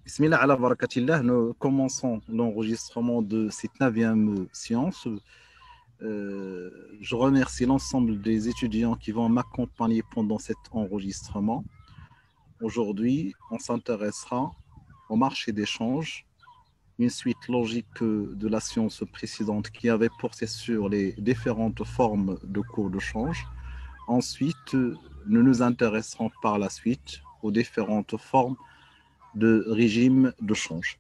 Bismillah ala barakatillah, nous commençons l'enregistrement de cette 9e séance. Je remercie l'ensemble des étudiants qui vont m'accompagner pendant cet enregistrement. Aujourd'hui, on s'intéressera au marché d'échange, une suite logique de la séance précédente qui avait porté sur les différentes formes de cours de change. Ensuite, nous nous intéresserons par la suite aux différentes formes de régime de change.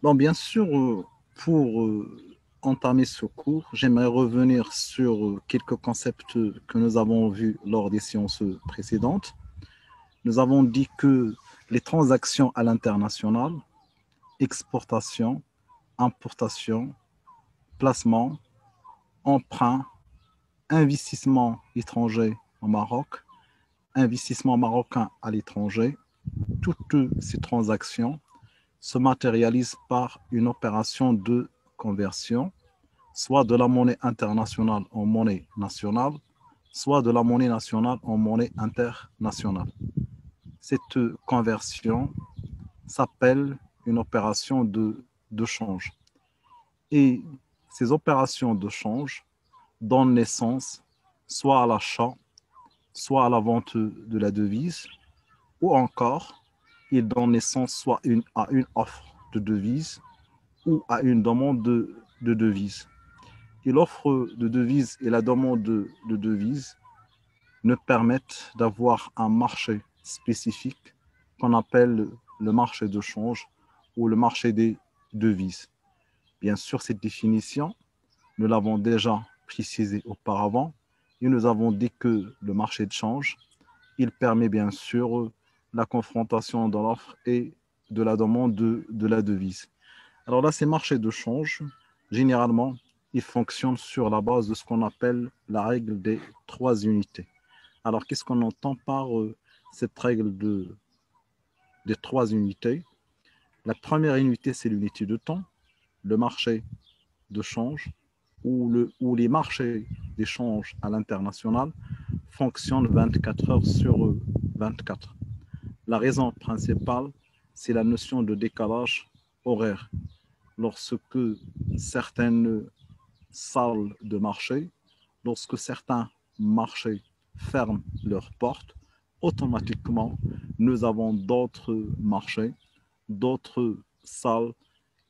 Bon, bien sûr, pour entamer ce cours, j'aimerais revenir sur quelques concepts que nous avons vus lors des séances précédentes. Nous avons dit que les transactions à l'international, exportation, importation, placement, emprunt, investissement étranger au Maroc, investissement marocain à l'étranger, toutes ces transactions se matérialise par une opération de conversion, soit de la monnaie internationale en monnaie nationale, soit de la monnaie nationale en monnaie internationale. Cette conversion s'appelle une opération de change. Et ces opérations de change donnent naissance soit à l'achat, soit à la vente de la devise, ou encore, ils donnent naissance soit à une offre de devise ou à une demande de devise. Et l'offre de devise et la demande de devise nous permettent d'avoir un marché spécifique qu'on appelle le marché de change ou le marché des devises. Bien sûr, cette définition, nous l'avons déjà précisée auparavant et nous avons dit que le marché de change, il permet bien sûr la confrontation de l'offre et de la demande de la devise. Alors là, ces marchés de change, généralement, ils fonctionnent sur la base de ce qu'on appelle la règle des trois unités. Alors, qu'est-ce qu'on entend par cette règle des trois unités? La première unité, c'est l'unité de temps. Le marché de change ou les marchés d'échange à l'international fonctionnent 24 heures sur 24. La raison principale, c'est la notion de décalage horaire. Lorsque certaines salles de marché, lorsque certains marchés ferment leurs portes, automatiquement, nous avons d'autres marchés, d'autres salles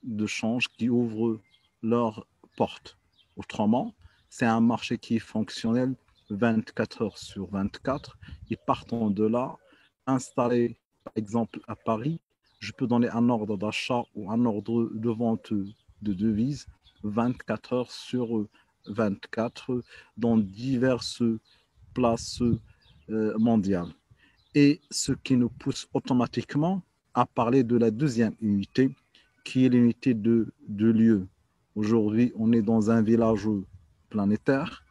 de change qui ouvrent leurs portes. Autrement, c'est un marché qui est fonctionnel 24 heures sur 24 et partant de là, installé par exemple à Paris, je peux donner un ordre d'achat ou un ordre de vente de devises 24 heures sur 24 dans diverses places mondiales. Et ce qui nous pousse automatiquement à parler de la deuxième unité, qui est l'unité de lieu. Aujourd'hui, on est dans un village planétaire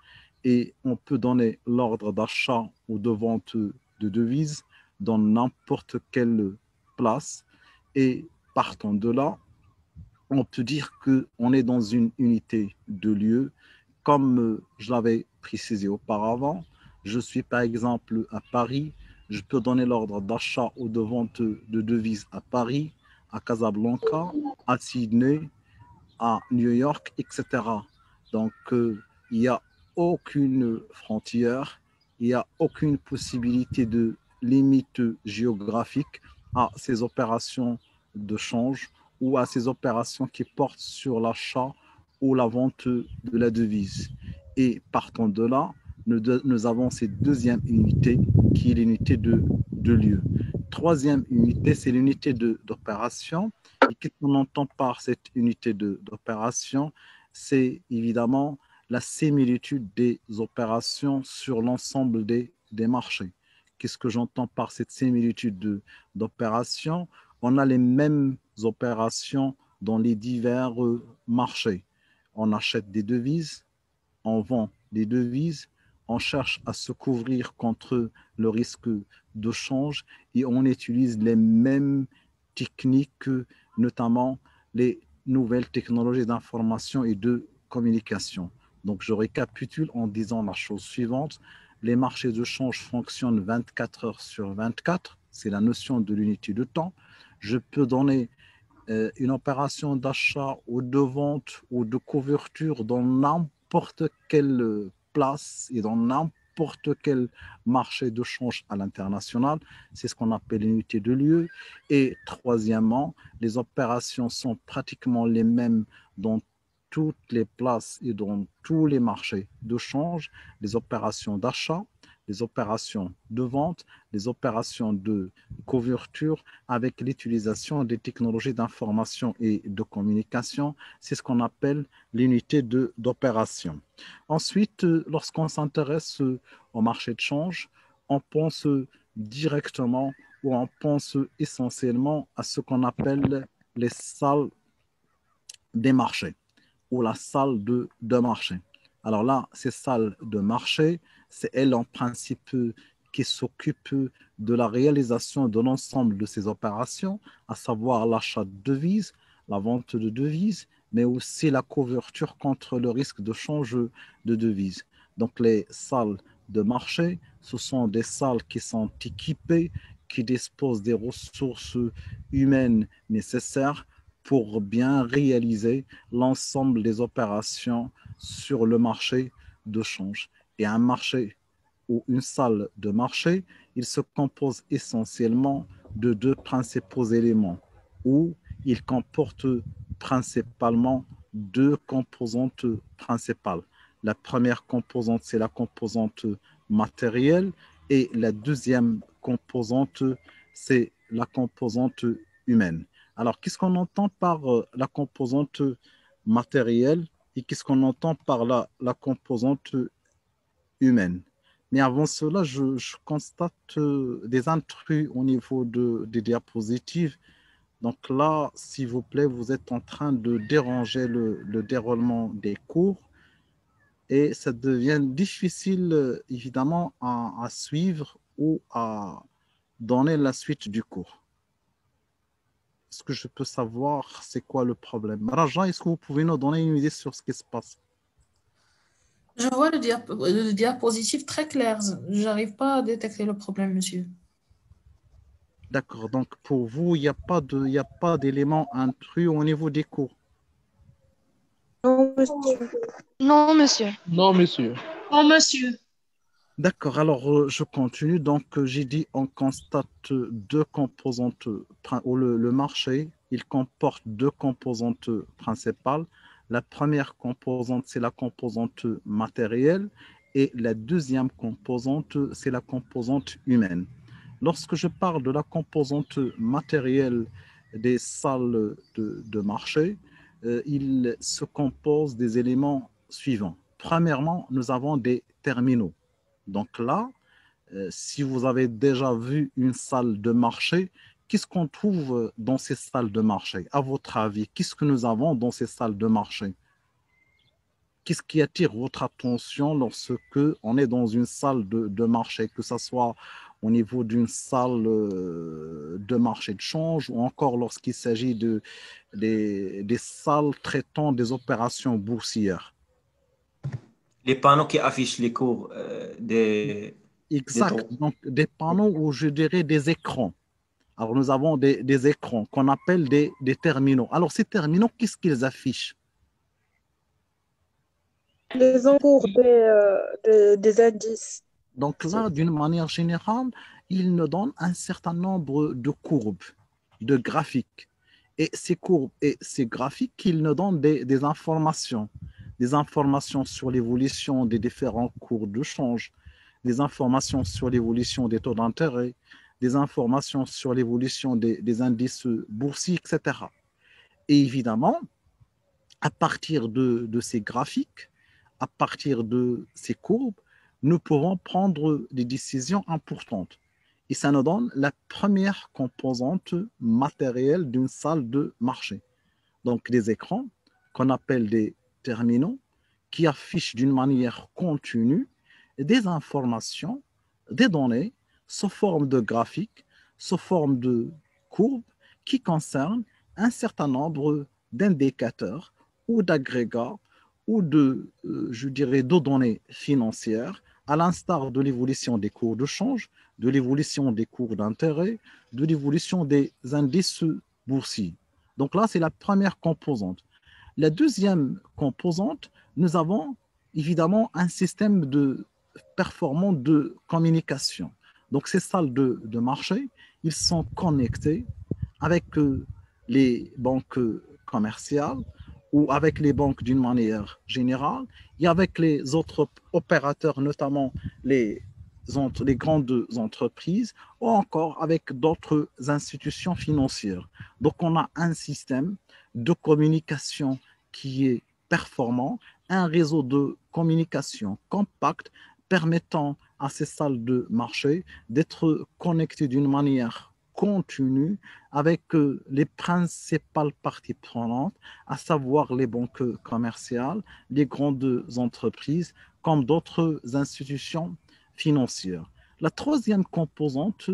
et on peut donner l'ordre d'achat ou de vente de devises dans n'importe quelle place. Et partant de là, on peut dire qu'on est dans une unité de lieu. Comme je l'avais précisé auparavant, je suis par exemple à Paris, je peux donner l'ordre d'achat ou de vente de devises à Paris, à Casablanca, à Sydney, à New York, etc. Donc, il n'y a aucune frontière, il n'y a aucune possibilité de limite géographique à ces opérations de change ou à ces opérations qui portent sur l'achat ou la vente de la devise. Et partant de là, nous avons cette deuxième unité qui est l'unité de lieu. Troisième unité, c'est l'unité d'opération. Et qu'est-ce qu'on entend par cette unité d'opération? C'est évidemment la similitude des opérations sur l'ensemble des marchés. Qu'est-ce que j'entends par cette similitude d'opérations? On a les mêmes opérations dans les divers marchés. On achète des devises, on vend des devises, on cherche à se couvrir contre le risque de change et on utilise les mêmes techniques, notamment les nouvelles technologies d'information et de communication. Donc, je récapitule en disant la chose suivante. Les marchés de change fonctionnent 24 heures sur 24. c'est la notion de l'unité de temps. Je peux donner une opération d'achat ou de vente ou de couverture dans n'importe quelle place et dans n'importe quel marché de change à l'international. C'est ce qu'on appelle l'unité de lieu. Et troisièmement, les opérations sont pratiquement les mêmes dans toutes les places et dans tous les marchés de change, les opérations d'achat, les opérations de vente, les opérations de couverture avec l'utilisation des technologies d'information et de communication. C'est ce qu'on appelle l'unité d'opération. Ensuite, lorsqu'on s'intéresse au marché de change, on pense directement ou on pense essentiellement à ce qu'on appelle les salles des marchés ou la salle de marché. Alors là, ces salles de marché, c'est elles en principe qui s'occupent de la réalisation de l'ensemble de ces opérations, à savoir l'achat de devises, la vente de devises, mais aussi la couverture contre le risque de change de devises. Donc les salles de marché, ce sont des salles qui sont équipées, qui disposent des ressources humaines nécessaires pour bien réaliser l'ensemble des opérations sur le marché de change. Et un marché ou une salle de marché, il se compose essentiellement de deux principaux éléments, où il comporte principalement deux composantes principales. La première composante, c'est la composante matérielle et la deuxième composante, c'est la composante humaine. Alors, qu'est-ce qu'on entend par la composante matérielle et qu'est-ce qu'on entend par la composante humaine? Mais avant cela, je constate des intrus au niveau des diapositives. Donc là, s'il vous plaît, vous êtes en train de déranger le déroulement des cours et ça devient difficile, évidemment, à suivre ou à donner la suite du cours. Est-ce que je peux savoir c'est quoi le problème? Raja, est-ce que vous pouvez nous donner une idée sur ce qui se passe? Je vois le diapositive très clair. Je n'arrive pas à détecter le problème, monsieur. D'accord, donc pour vous, il y a pas d'élément intrus au niveau des cours. Non, monsieur. Non, monsieur. Non, monsieur. Oh, monsieur. D'accord, alors je continue. Donc j'ai dit on constate deux composantes, ou le marché, il comporte deux composantes principales. La première composante, c'est la composante matérielle et la deuxième composante, c'est la composante humaine. Lorsque je parle de la composante matérielle des salles de marché, il se compose des éléments suivants. Premièrement, nous avons des terminaux. Donc là, si vous avez déjà vu une salle de marché, qu'est-ce qu'on trouve dans ces salles de marché? À votre avis, qu'est-ce que nous avons dans ces salles de marché? Qu'est-ce qui attire votre attention lorsque on est dans une salle de marché, que ce soit au niveau d'une salle de marché de change ou encore lorsqu'il s'agit des salles traitant des opérations boursières? Les panneaux qui affichent les cours des Exact. taux. Donc, des panneaux ou je dirais des écrans. Alors, nous avons des écrans qu'on appelle des terminaux. Alors, ces terminaux, qu'est-ce qu'ils affichent? Les encours des indices. Donc là, d'une manière générale, ils nous donnent un certain nombre de courbes, de graphiques. Et ces courbes et ces graphiques, ils nous donnent des informations sur l'évolution des différents cours de change, des informations sur l'évolution des taux d'intérêt, des informations sur l'évolution des indices boursiers, etc. Et évidemment, à partir de ces graphiques, à partir de ces courbes, nous pouvons prendre des décisions importantes. Et ça nous donne la première composante matérielle d'une salle de marché. Donc des écrans qu'on appelle des terminaux qui affichent d'une manière continue des informations, des données sous forme de graphiques, sous forme de courbes qui concernent un certain nombre d'indicateurs ou d'agrégats ou je dirais, de données financières, à l'instar de l'évolution des cours de change, de l'évolution des cours d'intérêt, de l'évolution des indices boursiers. Donc là, c'est la première composante. La deuxième composante, nous avons évidemment un système performant de communication. Donc ces salles de marché, ils sont connectés avec les banques commerciales ou avec les banques d'une manière générale et avec les autres opérateurs, notamment les grandes entreprises ou encore avec d'autres institutions financières. Donc, on a un système de communication qui est performant, un réseau de communication compact permettant à ces salles de marché d'être connectées d'une manière continue avec les principales parties prenantes, à savoir les banques commerciales, les grandes entreprises, comme d'autres institutions financières. La troisième composante,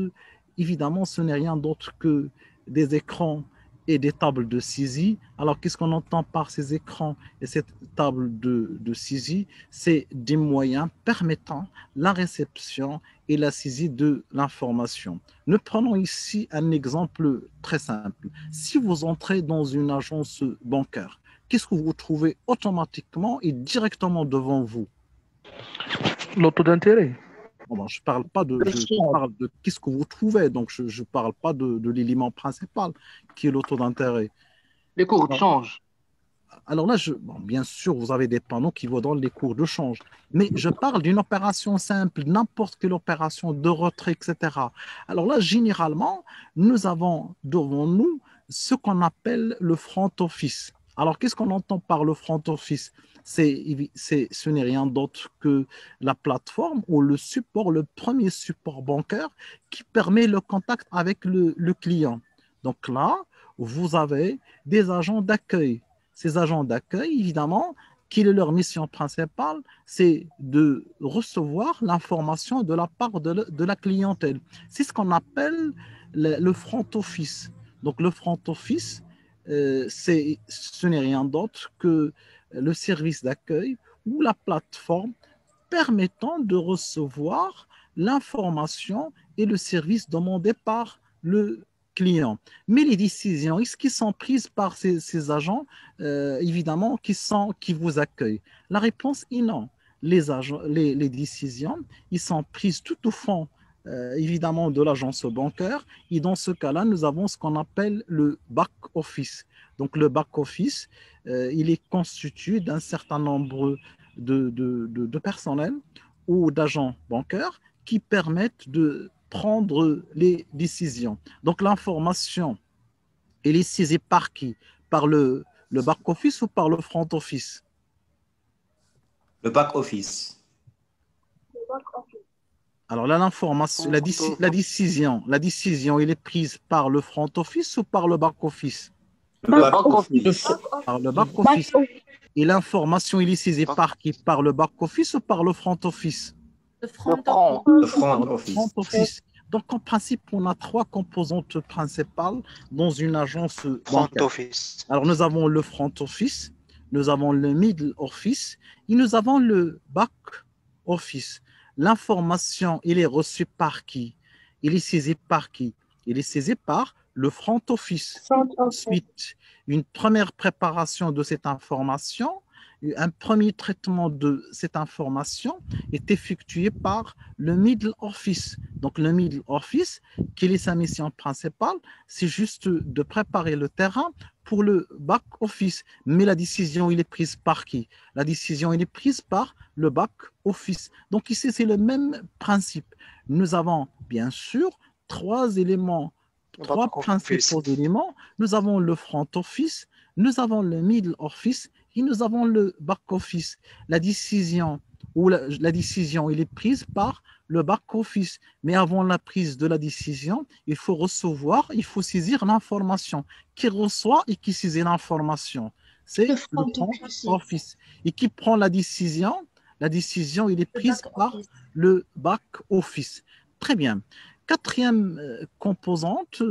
évidemment, ce n'est rien d'autre que des écrans et des tables de saisie. Alors, qu'est-ce qu'on entend par ces écrans et cette table de saisie? C'est des moyens permettant la réception et la saisie de l'information. Nous prenons ici un exemple très simple. Si vous entrez dans une agence bancaire, qu'est-ce que vous trouvez automatiquement et directement devant vous? Le taux d'intérêt. Bon, je ne parle pas je parle de qu'est-ce que vous trouvez, donc je ne parle pas de l'élément principal qui est le taux d'intérêt. Les cours de change. Alors là, bien sûr, vous avez des panneaux qui vous donnent les cours de change, mais je parle d'une opération simple, n'importe quelle opération de retrait, etc. Alors là, généralement, nous avons devant nous ce qu'on appelle le front office. Alors, qu'est-ce qu'on entend par le front office? Ce n'est rien d'autre que la plateforme ou le support, le premier support bancaire qui permet le contact avec le client. Donc là, vous avez des agents d'accueil. Ces agents d'accueil, évidemment, quelle est leur mission principale? C'est de recevoir l'information de la part de la clientèle. C'est ce qu'on appelle le front office. Donc le front office, ce n'est rien d'autre que le service d'accueil ou la plateforme permettant de recevoir l'information et le service demandé par le client. Mais les décisions, est-ce qu'elles sont prises par ces agents, évidemment, qui vous accueillent? La réponse est non. Les décisions, ils sont prises tout au fond, évidemment, de l'agence bancaire. Et dans ce cas-là, nous avons ce qu'on appelle le back-office. Donc, le back-office, il est constitué d'un certain nombre de personnel ou d'agents bancaires qui permettent de prendre les décisions. Donc, l'information, elle est saisie par qui? Par le back-office ou par le front-office? Le back-office. Alors là, l'information, la décision, elle est prise par le front-office ou par le back-office? Le back-office. Par le back-office. Et l'information, elle est saisie par qui? Par le back-office ou par le front-office? Le front-office. Donc, en principe, on a trois composantes principales dans une agence bancaire. Alors, nous avons le front-office, nous avons le middle-office et nous avons le back-office. L'information, elle est reçue par qui? Elle est saisie par qui? Elle est saisie par le front-office. Ensuite, une première préparation de cette information, un premier traitement de cette information est effectué par le middle office. Donc, le middle office, quelle est sa mission principale? C'est juste de préparer le terrain pour le back office. Mais la décision, elle est prise par qui? La décision, elle est prise par le back office. Donc, ici, c'est le même principe. Nous avons, bien sûr, trois principaux éléments. Nous avons le front office, nous avons le middle office et nous avons le back office. La décision elle est prise par le back office. Mais avant la prise de la décision, il faut saisir l'information. Qui reçoit et qui saisit l'information? C'est le front office. Et qui prend la décision? La décision, elle est prise par le back office. Très bien. Quatrième composante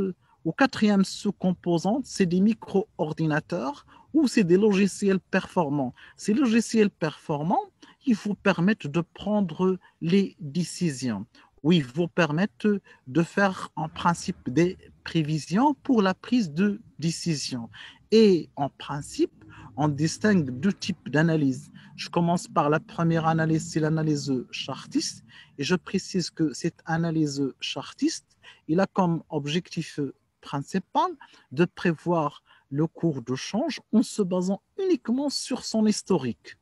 ou quatrième sous-composante, c'est des micro-ordinateurs ou c'est des logiciels performants. Ces logiciels performants, ils vous permettent de prendre les décisions. où ils vous permettent de faire en principe des prévisions pour la prise de décision. Et en principe, on distingue deux types d'analyse. Je commence par la première analyse, c'est l'analyse chartiste. Et je précise que cette analyse chartiste, il a comme objectif principal de prévoir le cours de change en se basant uniquement sur son historique.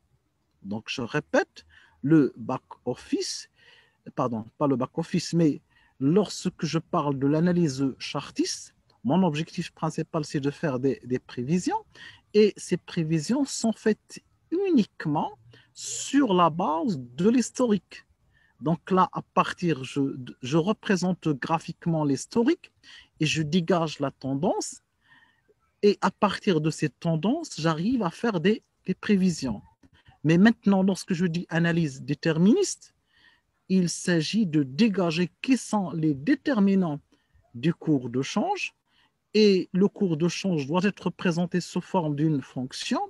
Donc, je répète, le back-office, pardon, pas le back-office, mais lorsque je parle de l'analyse chartiste, mon objectif principal, c'est de faire des prévisions et ces prévisions sont faites uniquement sur la base de l'historique. Donc là, à partir, je représente graphiquement l'historique et je dégage la tendance et à partir de ces tendances, j'arrive à faire des prévisions. Mais maintenant, lorsque je dis analyse déterministe, il s'agit de dégager quels sont les déterminants du cours de change et le cours de change doit être présenté sous forme d'une fonction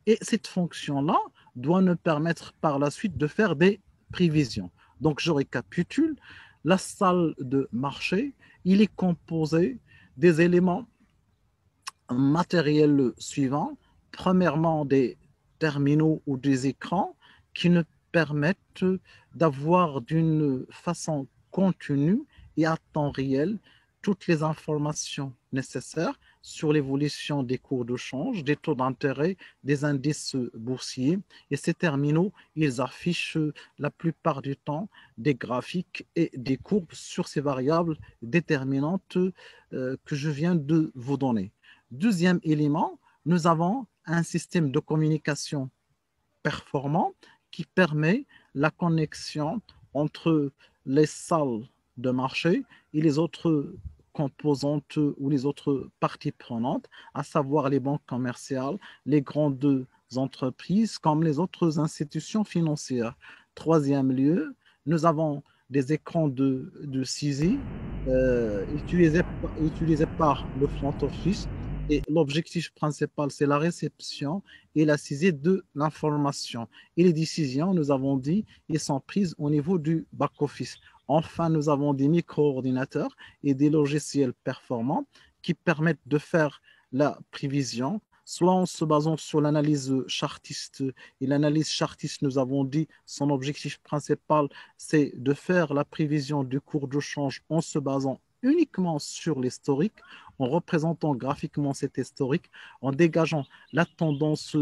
et cette fonction-là doit nous permettre par la suite de faire des prévisions. Donc, je récapitule, la salle de marché, il est composé des éléments matériels suivants. Premièrement, des terminaux ou des écrans qui nous permettent d'avoir d'une façon continue et à temps réel toutes les informations nécessaires sur l'évolution des cours de change, des taux d'intérêt, des indices boursiers. Et ces terminaux, ils affichent la plupart du temps des graphiques et des courbes sur ces variables déterminantes que je viens de vous donner. Deuxième élément, nous avons un système de communication performant qui permet la connexion entre les salles de marché et les autres composantes ou les autres parties prenantes, à savoir les banques commerciales, les grandes entreprises comme les autres institutions financières. Troisième lieu, nous avons des écrans de saisie utilisés par le front office et l'objectif principal, c'est la réception et la saisie de l'information. Et les décisions, nous avons dit, elles sont prises au niveau du back-office. Enfin, nous avons des micro-ordinateurs et des logiciels performants qui permettent de faire la prévision, soit en se basant sur l'analyse chartiste. Et l'analyse chartiste, nous avons dit, son objectif principal, c'est de faire la prévision du cours de change en se basant uniquement sur l'historique, en représentant graphiquement cet historique, en dégageant la tendance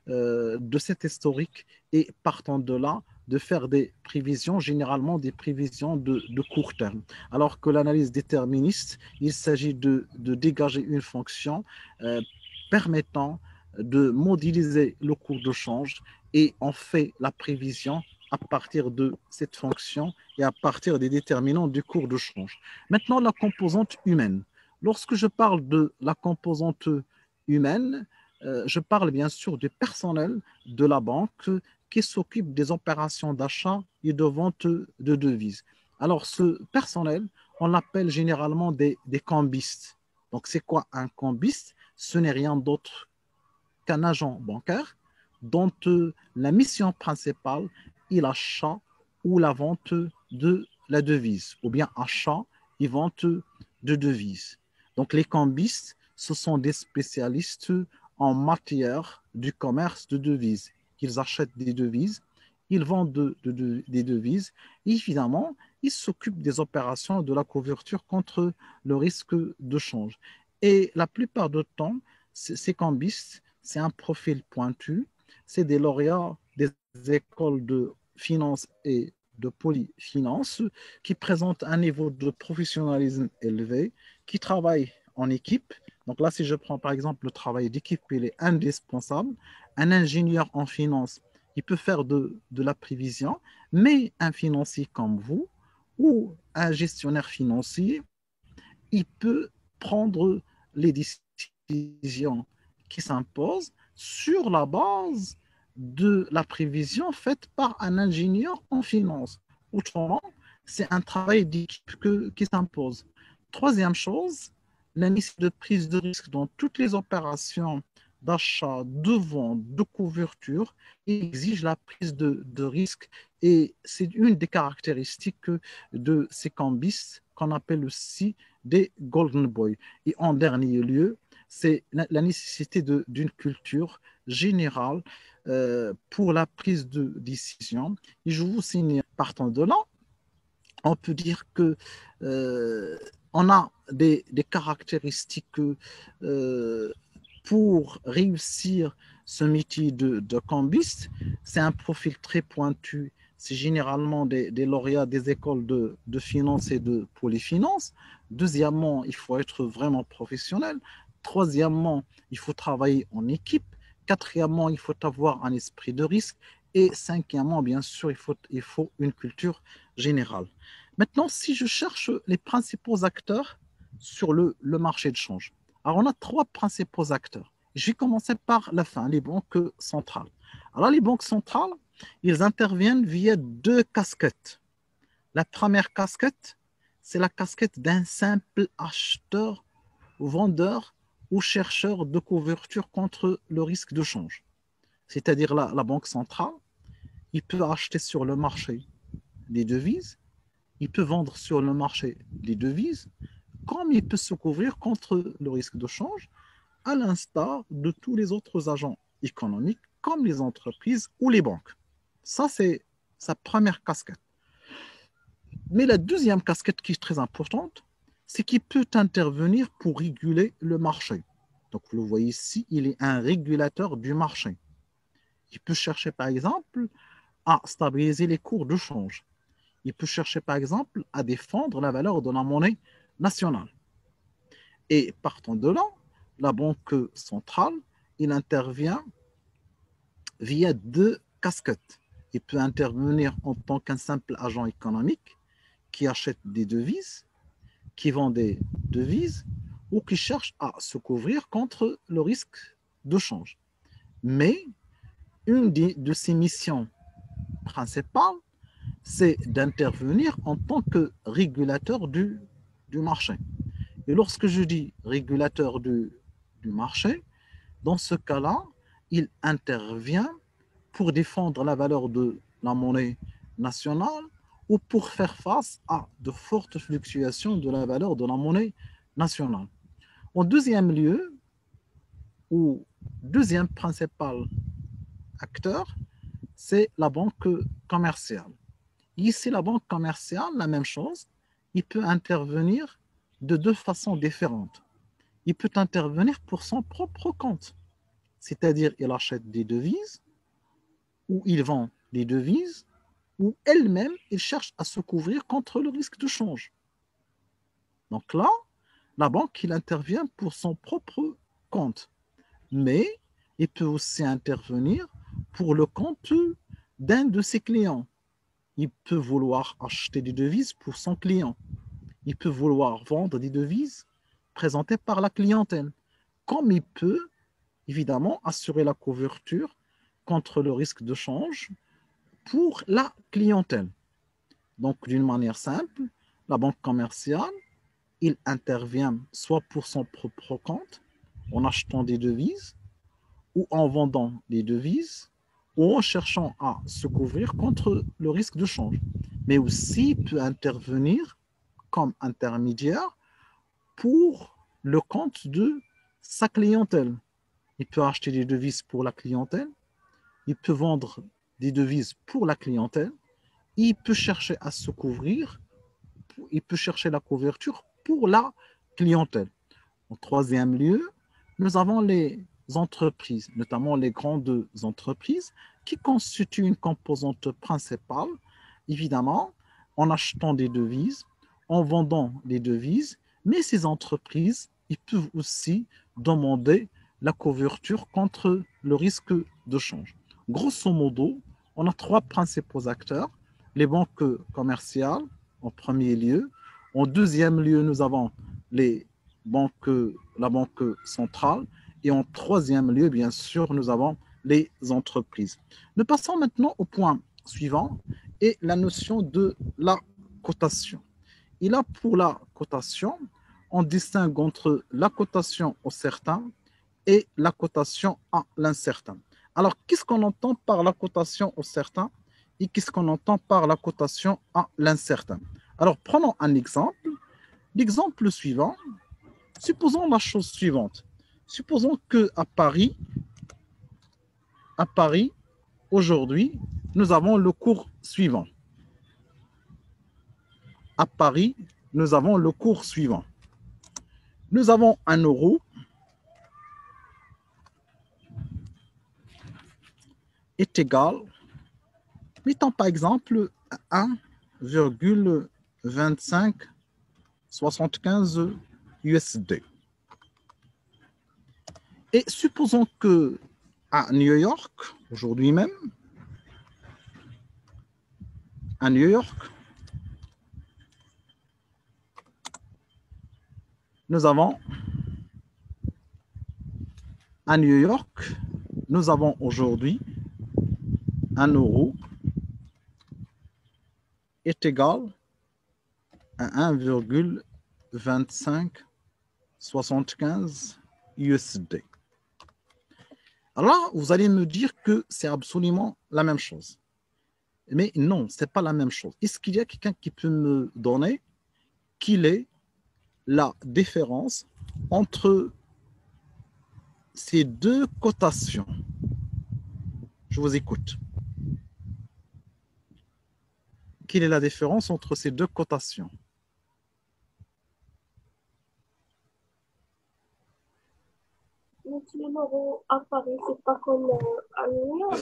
de cet historique et partant de là, de faire des prévisions, généralement des prévisions de court terme. Alors que l'analyse déterministe, il s'agit de dégager une fonction permettant de modéliser le cours de change et on fait la prévision à partir de cette fonction et à partir des déterminants du cours de change. Maintenant, la composante humaine. Lorsque je parle de la composante humaine, je parle bien sûr du personnel de la banque qui s'occupe des opérations d'achat et de vente de devises. Alors, ce personnel, on l'appelle généralement des cambistes. Donc, c'est quoi un cambiste? Ce n'est rien d'autre qu'un agent bancaire dont la mission principale est l'achat ou la vente de la devise, ou bien achat et vente de devises. Donc, les cambistes, ce sont des spécialistes en matière du commerce de devises. Ils achètent des devises, ils vendent des devises et évidemment, ils s'occupent des opérations de la couverture contre le risque de change. Et la plupart du temps, ces cambistes, c'est un profil pointu, c'est des lauréats des écoles de finance et de polyfinance qui présentent un niveau de professionnalisme élevé, qui travaillent en équipe. Donc là, si je prends par exemple le travail d'équipe, il est indispensable. Un ingénieur en finance, il peut faire de la prévision, mais un financier comme vous ou un gestionnaire financier, il peut prendre les décisions qui s'imposent sur la base de la prévision faite par un ingénieur en finance. Autrement, c'est un travail d'équipe qui s'impose. Troisième chose, la nécessité de prise de risque dans toutes les opérations d'achat, de vente, de couverture exige la prise de risque Et c'est une des caractéristiques de ces cambistes qu'on appelle aussi des golden boys. Et en dernier lieu, c'est la nécessité d'une culture générale pour la prise de décision. Et je vous signale, partant de là, on peut dire que on a des caractéristiques pour réussir ce métier de cambiste. C'est un profil très pointu. C'est généralement des lauréats des écoles de finance et de polyfinance. Deuxièmement, il faut être vraiment professionnel. Troisièmement, il faut travailler en équipe. Quatrièmement, il faut avoir un esprit de risque. Et cinquièmement, bien sûr, il faut une culture générale. Maintenant, si je cherche les principaux acteurs sur le marché de change, alors on a trois principaux acteurs. Je vais commencer par la fin, les banques centrales. Alors les banques centrales, ils interviennent via deux casquettes. La première casquette, c'est la casquette d'un simple acheteur, vendeur ou chercheur de couverture contre le risque de change. C'est-à-dire la banque centrale, il peut acheter sur le marché des devises, il peut vendre sur le marché des devises, comme il peut se couvrir contre le risque de change, à l'instar de tous les autres agents économiques, comme les entreprises ou les banques. Ça, c'est sa première casquette. Mais la deuxième casquette qui est très importante, c'est qu'il peut intervenir pour réguler le marché. Donc, vous le voyez ici, il est un régulateur du marché. Il peut chercher, par exemple, à stabiliser les cours de change. Il peut chercher, par exemple, à défendre la valeur de la monnaie nationale. Et partant de là, la Banque centrale, il intervient via deux casquettes. Il peut intervenir en tant qu'un simple agent économique qui achète des devises, qui vend des devises ou qui cherche à se couvrir contre le risque de change. Mais une de ses missions principales, c'est d'intervenir en tant que régulateur du marché. Et lorsque je dis régulateur du marché, dans ce cas-là, il intervient pour défendre la valeur de la monnaie nationale ou pour faire face à de fortes fluctuations de la valeur de la monnaie nationale. En deuxième lieu, ou deuxième principal acteur, c'est la banque commerciale. Ici, la banque commerciale, la même chose, il peut intervenir de deux façons différentes. Il peut intervenir pour son propre compte, c'est-à-dire il achète des devises ou il vend des devises ou elle-même, il cherche à se couvrir contre le risque de change. Donc là, la banque, il intervient pour son propre compte, mais il peut aussi intervenir pour le compte d'un de ses clients. Il peut vouloir acheter des devises pour son client. Il peut vouloir vendre des devises présentées par la clientèle. Comme il peut, évidemment, assurer la couverture contre le risque de change pour la clientèle. Donc, d'une manière simple, la banque commerciale, il intervient soit pour son propre compte, en achetant des devises, ou en vendant des devises, ou en cherchant à se couvrir contre le risque de change. Mais aussi, il peut intervenir comme intermédiaire pour le compte de sa clientèle. Il peut acheter des devises pour la clientèle, il peut vendre des devises pour la clientèle, il peut chercher à se couvrir, il peut chercher la couverture pour la clientèle. En troisième lieu, nous avons les entreprises, notamment les grandes entreprises, qui constituent une composante principale, évidemment, en achetant des devises, en vendant des devises, mais ces entreprises, ils peuvent aussi demander la couverture contre le risque de change. Grosso modo, on a trois principaux acteurs, les banques commerciales en premier lieu, en deuxième lieu, nous avons les banques, la banque centrale, et en troisième lieu, bien sûr, nous avons les entreprises. Nous passons maintenant au point suivant, et la notion de la cotation. Et là, pour la cotation, on distingue entre la cotation au certain et la cotation à l'incertain. Alors, qu'est-ce qu'on entend par la cotation au certain? et qu'est-ce qu'on entend par la cotation à l'incertain. Alors, prenons un exemple. L'exemple suivant, supposons la chose suivante. Supposons qu'à Paris, aujourd'hui, nous avons le cours suivant. À Paris, nous avons le cours suivant. Nous avons 1 euro est égal, mettons par exemple 1,2575 USD. Et supposons que à New York, aujourd'hui même, à New York, nous avons aujourd'hui 1 euro est égal à 1,2575 USD. Alors, vous allez me dire que c'est absolument la même chose. Mais non, ce n'est pas la même chose. Est-ce qu'il y a quelqu'un qui peut me donner quelle est la différence entre ces deux cotations? Je vous écoute. Quelle est la différence entre ces deux cotations? L'euro à Paris, c'est pas comme à New York.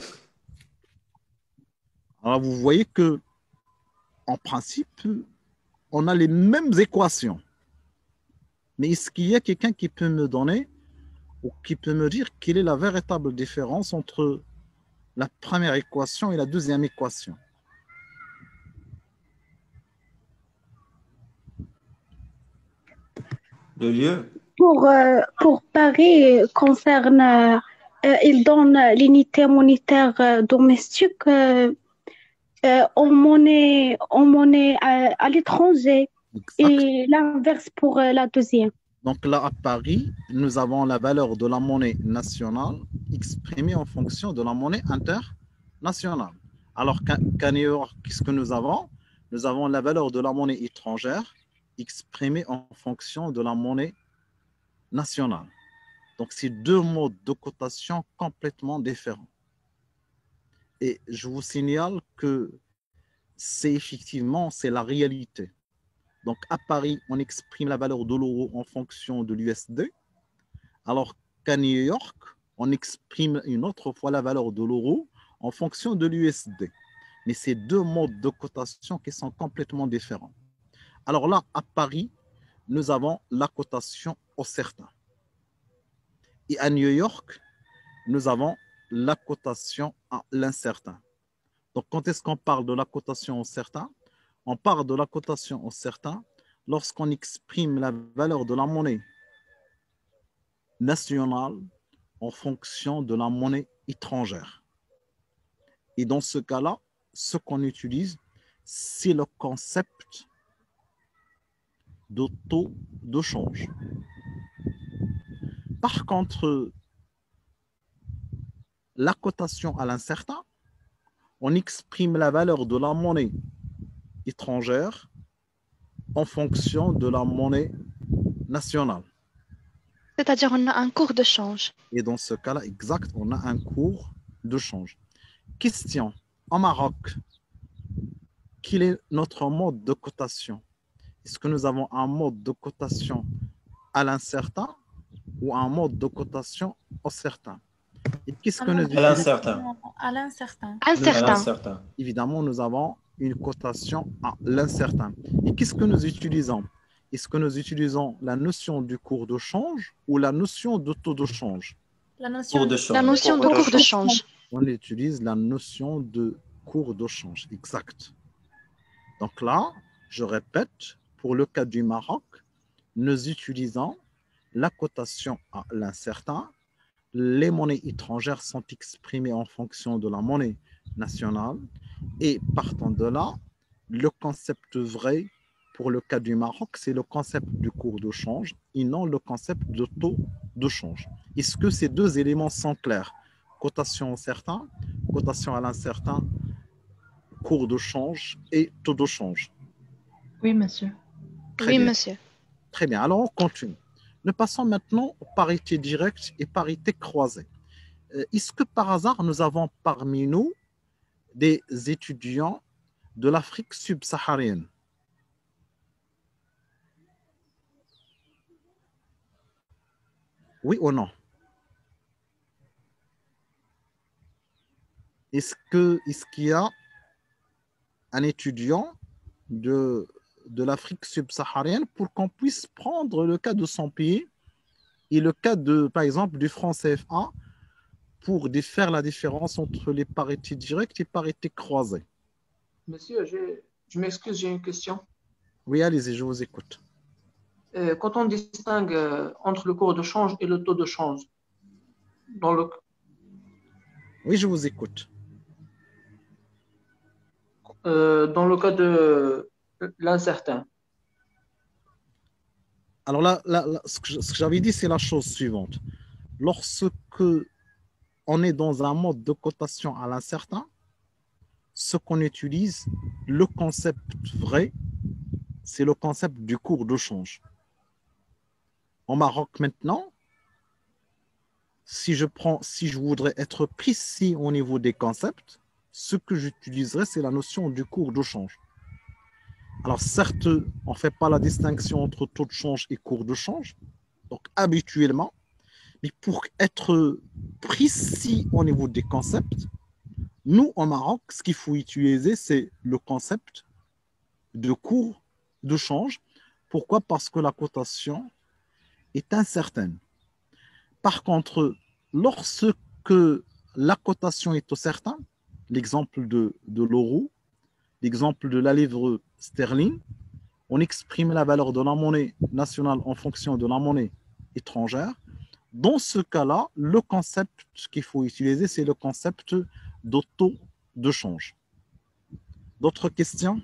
Alors, vous voyez que, en principe, on a les mêmes équations. Mais est-ce qu'il y a quelqu'un qui peut me donner ou qui peut me dire quelle est la véritable différence entre la première équation et la deuxième équation? Le lieu. Pour Paris, il donne l'unité monétaire domestique en monnaie à l'étranger et l'inverse pour la deuxième. Donc là, à Paris, nous avons la valeur de la monnaie nationale exprimée en fonction de la monnaie internationale. Alors qu'à New York, qu'est-ce que nous avons? Nous avons la valeur de la monnaie étrangère exprimée en fonction de la monnaie nationale. Donc, c'est deux modes de cotation complètement différents. Et je vous signale que c'est la réalité. Donc, à Paris, on exprime la valeur de l'euro en fonction de l'USD, alors qu'à New York, on exprime une autre fois la valeur de l'euro en fonction de l'USD. Mais c'est deux modes de cotation qui sont complètement différents. Alors là, à Paris, nous avons la cotation au certain. Et à New York, nous avons la cotation à l'incertain. Donc, quand est-ce qu'on parle de la cotation au certain? On parle de la cotation au certain lorsqu'on exprime la valeur de la monnaie nationale en fonction de la monnaie étrangère. Et dans ce cas-là, ce qu'on utilise, c'est le concept de taux de change. Par contre, la cotation à l'incertain, on exprime la valeur de la monnaie étrangère en fonction de la monnaie nationale. C'est-à-dire on a un cours de change. Et dans ce cas-là, exact, on a un cours de change. Question, en Maroc, quel est notre mode de cotation? Est-ce que nous avons un mode de cotation à l'incertain ou un mode de cotation au certain? Et qu'est-ce que nous À l'incertain. À l'incertain. À Incertain. l'incertain. Évidemment, nous avons une cotation à l'incertain. Et qu'est-ce que nous utilisons? Est-ce que nous utilisons la notion du cours de change ou la notion de taux de change? La notion Cours de La change. notion de cours de change. On utilise la notion de cours de change, exact. Donc là, je répète, pour le cas du Maroc, nous utilisons la cotation à l'incertain. Les monnaies étrangères sont exprimées en fonction de la monnaie nationale. Et partant de là, le concept vrai pour le cas du Maroc, c'est le concept du cours de change et non le concept de taux de change. Est-ce que ces deux éléments sont clairs? Cotation au certain, cotation à l'incertain. cours de change et taux de change. Oui, monsieur. Très Oui, bien. monsieur. Très bien. Alors, on continue. Nous passons maintenant aux parités directes et parités croisées. Est-ce que par hasard, nous avons parmi nous des étudiants de l'Afrique subsaharienne? Oui ou non? Est-ce qu'il y a un étudiant de l'Afrique subsaharienne pour qu'on puisse prendre le cas de son pays et le cas de, par exemple, du franc CFA pour faire la différence entre les parités directes et parités croisées? Monsieur, je m'excuse, j'ai une question. Oui, allez-y, je vous écoute. Quand on distingue entre le cours de change et le taux de change, dans le, Oui, je vous écoute. dans le cas de l'incertain, Alors là, ce que j'avais dit, c'est la chose suivante. Lorsque on est dans un mode de cotation à l'incertain, ce qu'on utilise, le concept vrai, c'est le concept du cours de change. Au Maroc maintenant, si je voudrais être précis au niveau des concepts, ce que j'utiliserais, c'est la notion du cours de change. Alors certes, on ne fait pas la distinction entre taux de change et cours de change, donc habituellement, mais pour être précis au niveau des concepts, nous, au Maroc, ce qu'il faut utiliser, c'est le concept de cours de change. Pourquoi? Parce que la cotation est incertaine. Par contre, lorsque la cotation est au certain, l'exemple de l'euro, l'exemple de la livre sterling, on exprime la valeur de la monnaie nationale en fonction de la monnaie étrangère. Dans ce cas-là, le concept qu'il faut utiliser, c'est le concept de taux de change. D'autres questions?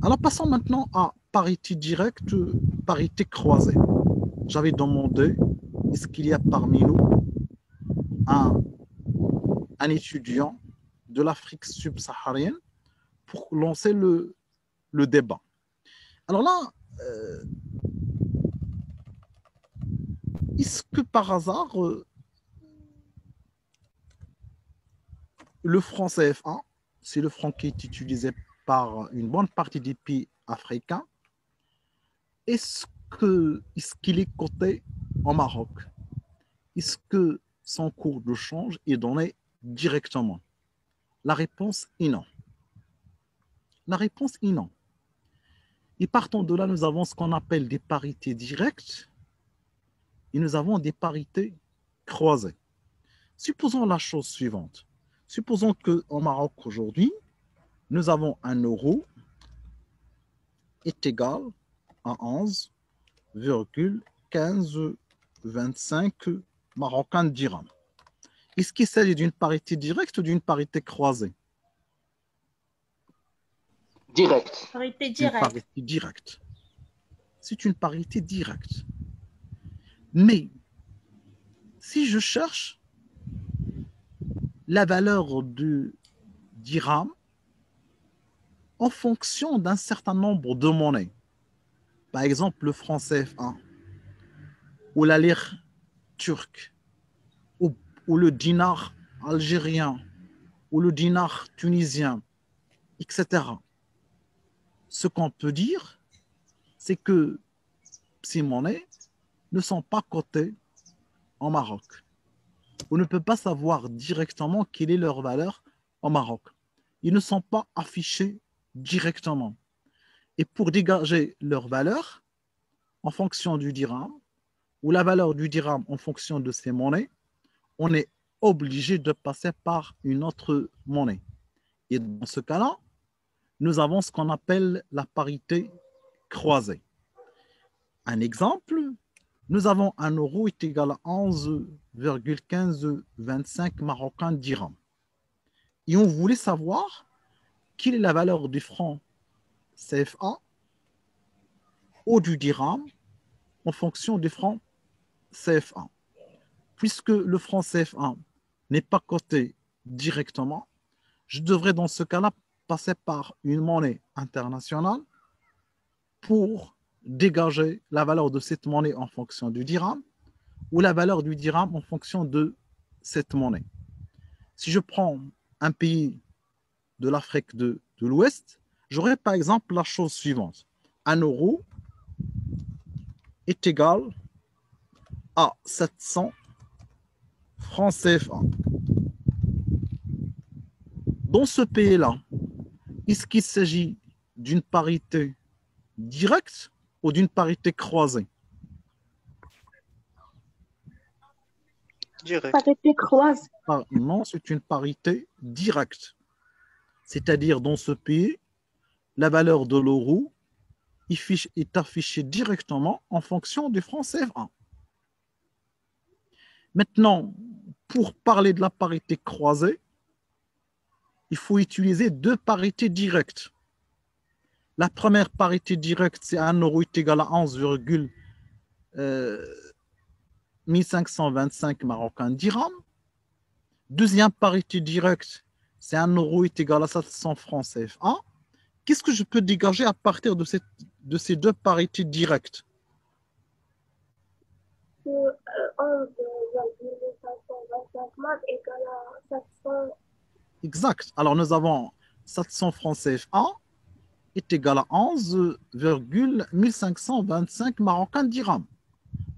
Alors passons maintenant à parité directe, parité croisée. J'avais demandé, est-ce qu'il y a parmi nous un étudiant de l'Afrique subsaharienne pour lancer le débat? Alors là, est-ce que par hasard, le franc CFA, c'est le franc qui est utilisé par une bonne partie des pays africains, est-ce qu'il est coté au Maroc? Est-ce que son cours de change est donné directement? La réponse est non. La réponse est non. Et partant de là, nous avons ce qu'on appelle des parités directes et nous avons des parités croisées. Supposons la chose suivante. Supposons qu'au Maroc aujourd'hui, nous avons un euro est égal à 11,1525 marocains dirhams. Est-ce qu'il s'agit d'une parité directe ou d'une parité croisée? direct. Parité Une directe. parité directe. C'est une parité directe. Mais si je cherche la valeur du dirham en fonction d'un certain nombre de monnaies, par exemple le franc CFA ou la lire turque ou le dinar algérien ou le dinar tunisien, etc. Ce qu'on peut dire, c'est que ces monnaies ne sont pas cotées en Maroc. On ne peut pas savoir directement quelle est leur valeur au Maroc. Ils ne sont pas affichés directement. Et pour dégager leur valeur en fonction du dirham, ou la valeur du dirham en fonction de ces monnaies, on est obligé de passer par une autre monnaie. Et dans ce cas-là, nous avons ce qu'on appelle la parité croisée. Un exemple, nous avons un euro est égal à 11,1525 marocains dirhams. Et on voulait savoir quelle est la valeur du franc CFA ou du dirham en fonction du franc CFA. Puisque le franc CFA n'est pas coté directement, je devrais dans ce cas-là passer par une monnaie internationale pour dégager la valeur de cette monnaie en fonction du dirham ou la valeur du dirham en fonction de cette monnaie. Si je prends un pays de l'Afrique de l'Ouest, j'aurais par exemple la chose suivante. 1 euro est égal à 700 francs CFA. Dans ce pays-là, est-ce qu'il s'agit d'une parité directe ou d'une parité croisée? Direct. Parité croise. Non, c'est une parité directe. C'est-à-dire, dans ce pays, la valeur de l'euro est affichée directement en fonction du franc CFA. Maintenant, pour parler de la parité croisée, il faut utiliser deux parités directes. La première parité directe, c'est 1 euro est égal à 11,1525 marocains dirhams. Deuxième parité directe, c'est 1 euro est égal à 700 francs CFA. Qu'est-ce que je peux dégager à partir de ces deux parités directes? 11,525 maths égale à 700. Exact. Alors, nous avons 700 francs CFA est égal à 11,1525 marocains dirhams.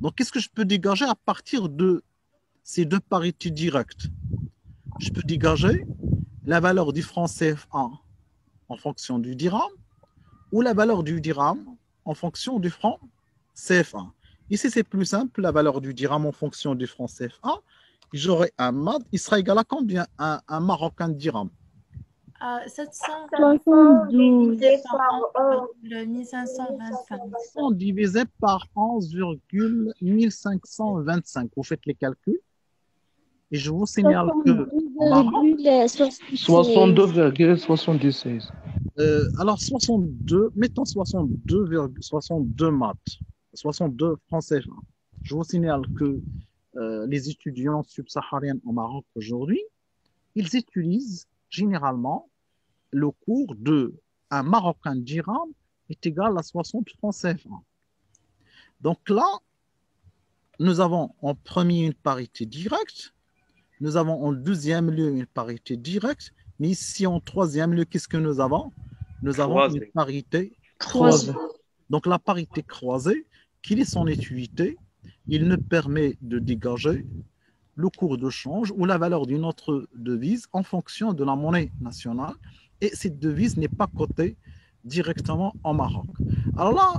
Donc, qu'est-ce que je peux dégager à partir de ces deux parités directes? Je peux dégager la valeur du franc CFA en fonction du dirham ou la valeur du dirham en fonction du franc CFA. Ici, c'est plus simple, la valeur du dirham en fonction du franc CFA. J'aurai un MAD, il sera égal à combien un marocain dirham? 772 divisé par 11. Le 1525. 100 divisé par 11,1525. Vous faites les calculs. Et je vous signale que 62,76. alors 62, mettons 62,62 maths, 62 français. Je vous signale que les étudiants subsahariens au Maroc aujourd'hui, ils utilisent généralement le cours de un Marocain dirham est égal à 60 francs CFA. Donc là, nous avons en premier une parité directe, nous avons en deuxième lieu une parité directe, mais ici en troisième lieu, qu'est-ce que nous avons? Nous avons une parité croisée. Donc la parité croisée, quelle est son utilité? Il nous permet de dégager le cours de change ou la valeur d'une autre devise en fonction de la monnaie nationale. Et cette devise n'est pas cotée directement au Maroc. Alors là,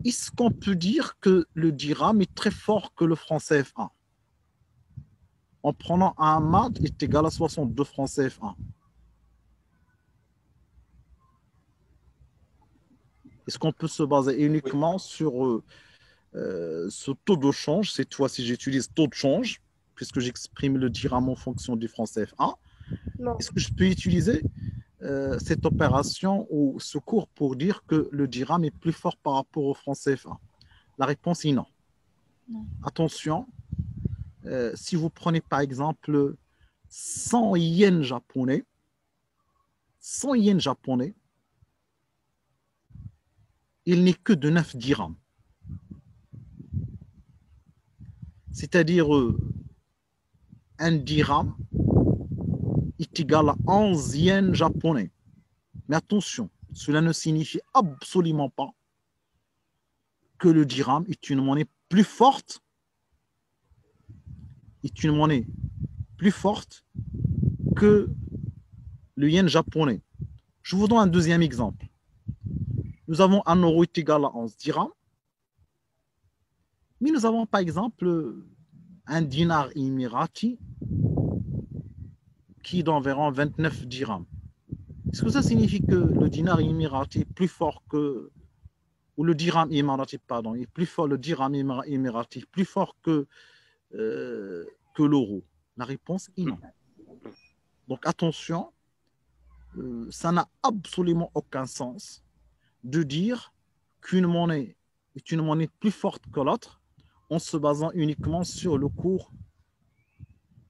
est-ce qu'on peut dire que le dirham est très fort que le franc CFA? En prenant un MAD est égal à 62 francs CFA. Est-ce qu'on peut se baser uniquement sur ce taux de change? Cette fois-ci, j'utilise taux de change, puisque j'exprime le dirham en fonction du franc CFA. Est-ce que je peux utiliser cette opération ou ce cours pour dire que le dirham est plus fort par rapport au franc CFA? La réponse est non. Attention, si vous prenez par exemple 100 yens japonais, 100 yens japonais, il n'est que de 9 dirhams. C'est-à-dire un dirham est égal à 11 yens japonais. Mais attention, cela ne signifie absolument pas que le dirham est une monnaie plus forte, que le yen japonais. Je vous donne un deuxième exemple. Nous avons 1 euro est égal à 11 dirhams, mais nous avons par exemple un dinar émirati qui est d'environ 29 dirhams. Est-ce que ça signifie que le dinar émirati est plus fort que, ou le dirham émirati, pardon, est plus fort, le dirham émirati est plus fort que l'euro? La réponse est non. Donc attention, ça n'a absolument aucun sens de dire qu'une monnaie est une monnaie plus forte que l'autre en se basant uniquement sur le cours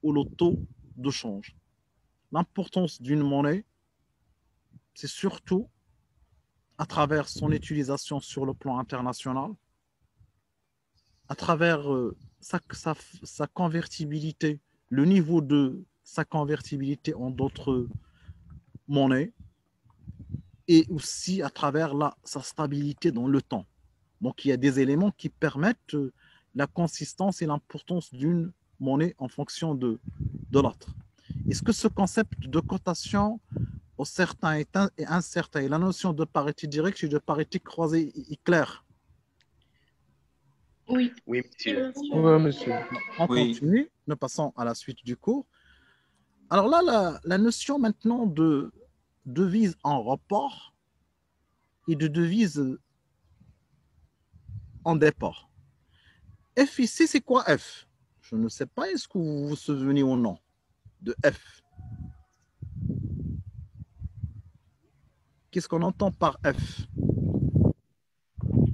ou le taux de change. l'importance d'une monnaie, c'est surtout à travers son utilisation sur le plan international, à travers sa convertibilité, le niveau de sa convertibilité en d'autres monnaies, et aussi à travers sa stabilité dans le temps. Donc, il y a des éléments qui permettent la consistance et l'importance d'une monnaie en fonction de l'autre. Est-ce que ce concept de cotation au certain et incertain et la notion de parité directe et de parité croisée est claire? Oui. Oui, monsieur. Oui, monsieur. On Oui. continue, nous passons à la suite du cours. Alors là, la notion maintenant de devise en report et de devise en départ. F ici, c'est quoi F? Je ne sais pas, est-ce que vous vous souvenez ou non de F? Qu'est-ce qu'on entend par F?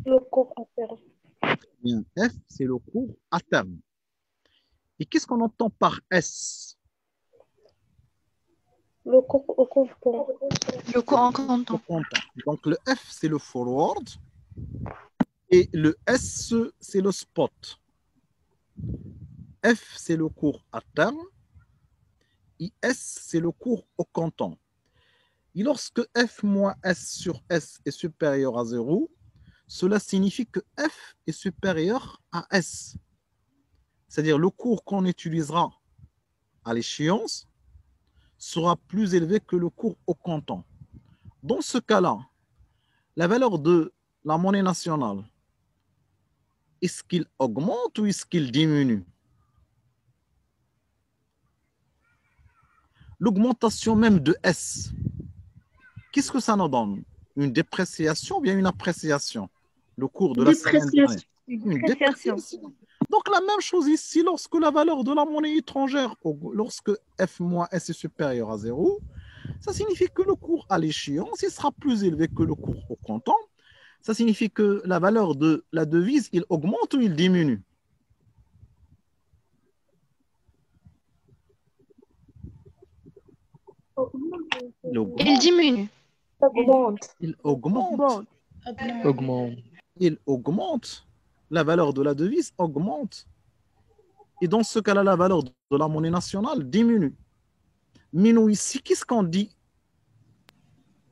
Le cours à terme. Bien, F, c'est le cours à terme. Et qu'est-ce qu'on entend par S? Le cours au comptant. Le cours en comptant. Donc le F, c'est le forward et le S, c'est le spot. F, c'est le cours à terme et S, c'est le cours au comptant. Et lorsque F moins S sur S est supérieur à 0, cela signifie que F est supérieur à S. C'est-à-dire le cours qu'on utilisera à l'échéance sera plus élevé que le cours au comptant. Dans ce cas-là, la valeur de la monnaie nationale, est-ce qu'il augmente ou est-ce qu'il diminue? L'augmentation même de S, qu'est-ce que ça nous donne? Une dépréciation ou bien une appréciation? Le cours de la semaine dernière. Une dépréciation. Donc la même chose ici, lorsque la valeur de la monnaie étrangère, lorsque F moins S est supérieur à 0, ça signifie que le cours à l'échéance, il sera plus élevé que le cours au comptant. Ça signifie que la valeur de la devise, il augmente ou il diminue? Il augmente. Il diminue. Augmente. Il augmente. Augmente. Il augmente. La valeur de la devise augmente. Et dans ce cas-là, la valeur de la monnaie nationale diminue. Mais nous, ici, qu'est-ce qu'on dit?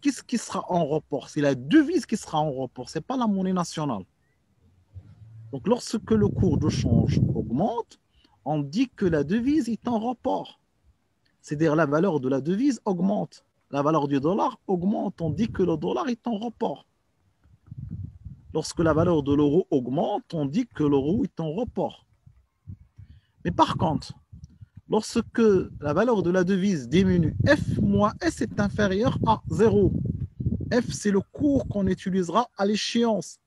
Qu'est-ce qui sera en report? C'est la devise qui sera en report, ce n'est pas la monnaie nationale. Donc, lorsque le cours de change augmente, on dit que la devise est en report. C'est-à-dire la valeur de la devise augmente. La valeur du dollar augmente, on dit que le dollar est en report. Lorsque la valeur de l'euro augmente, on dit que l'euro est en report. Mais par contre, lorsque la valeur de la devise diminue, F moins S est inférieur à 0. F, c'est le cours qu'on utilisera à l'échéance.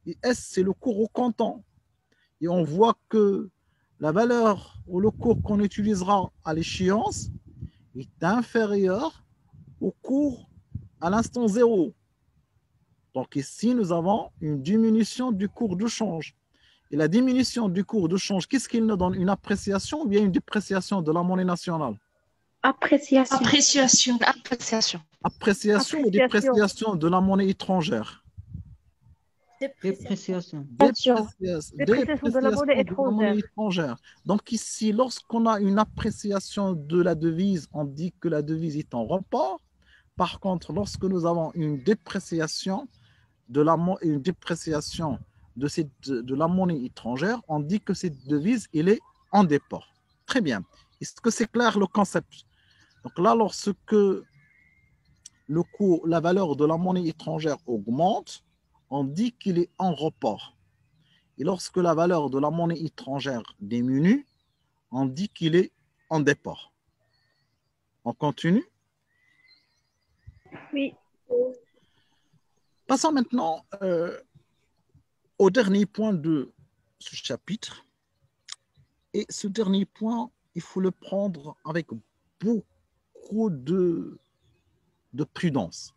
Et S, c'est le cours au comptant. Et on voit que la valeur ou le cours qu'on utilisera à l'échéance est inférieur au cours à l'instant 0. Donc ici, nous avons une diminution du cours de change. Et la diminution du cours de change, qu'est-ce qu'il nous donne? Une appréciation ou bien une dépréciation de la monnaie nationale? Appréciation. Appréciation. Appréciation. Appréciation ou dépréciation de la monnaie étrangère? Dépréciation. Dépréciation de la monnaie étrangère. Donc ici, lorsqu'on a une appréciation de la devise, on dit que la devise est en report. Par contre, lorsque nous avons une dépréciation de la monnaie étrangère, on dit que cette devise, elle est en déport. Très bien. Est-ce que c'est clair le concept? Donc là, lorsque la valeur de la monnaie étrangère augmente, on dit qu'il est en report. Et lorsque la valeur de la monnaie étrangère diminue, on dit qu'il est en déport. On continue? Oui. Passons maintenant au dernier point de ce chapitre. Et ce dernier point, il faut le prendre avec beaucoup de prudence.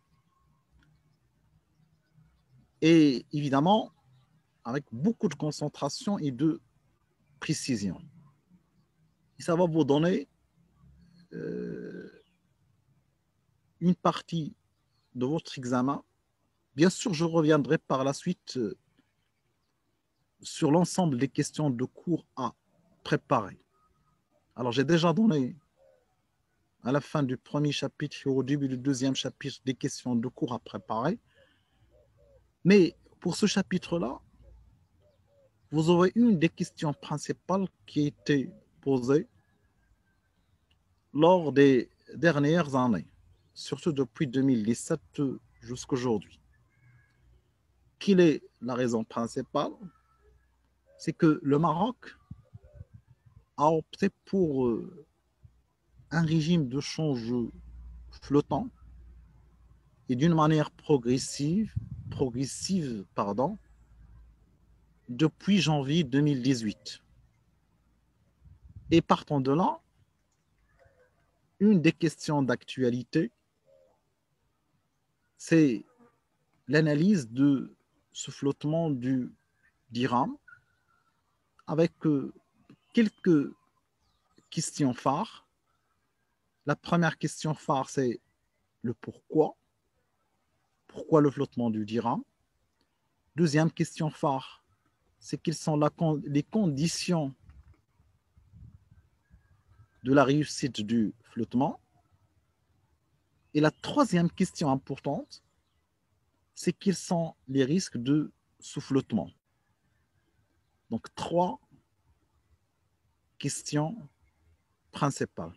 Et évidemment, avec beaucoup de concentration et de précision. Et ça va vous donner une partie de votre examen. Bien sûr, je reviendrai par la suite sur l'ensemble des questions de cours à préparer. Alors, j'ai déjà donné à la fin du premier chapitre et au début du deuxième chapitre des questions de cours à préparer. Mais pour ce chapitre-là, vous aurez une des questions principales qui a été posée lors des dernières années, surtout depuis 2017 jusqu'à aujourd'hui. Quelle est la raison principale? C'est que le Maroc a opté pour un régime de change flottant et d'une manière progressive, depuis janvier 2018. Et partant de là, une des questions d'actualité, c'est l'analyse de ce flottement du dirham avec quelques questions phares. La première question phare, c'est le pourquoi. Pourquoi le flottement du dirham? Deuxième question phare, c'est quelles sont les conditions de la réussite du flottement. Et la troisième question importante, c'est quels sont les risques de sous-flottement. Donc, trois questions principales.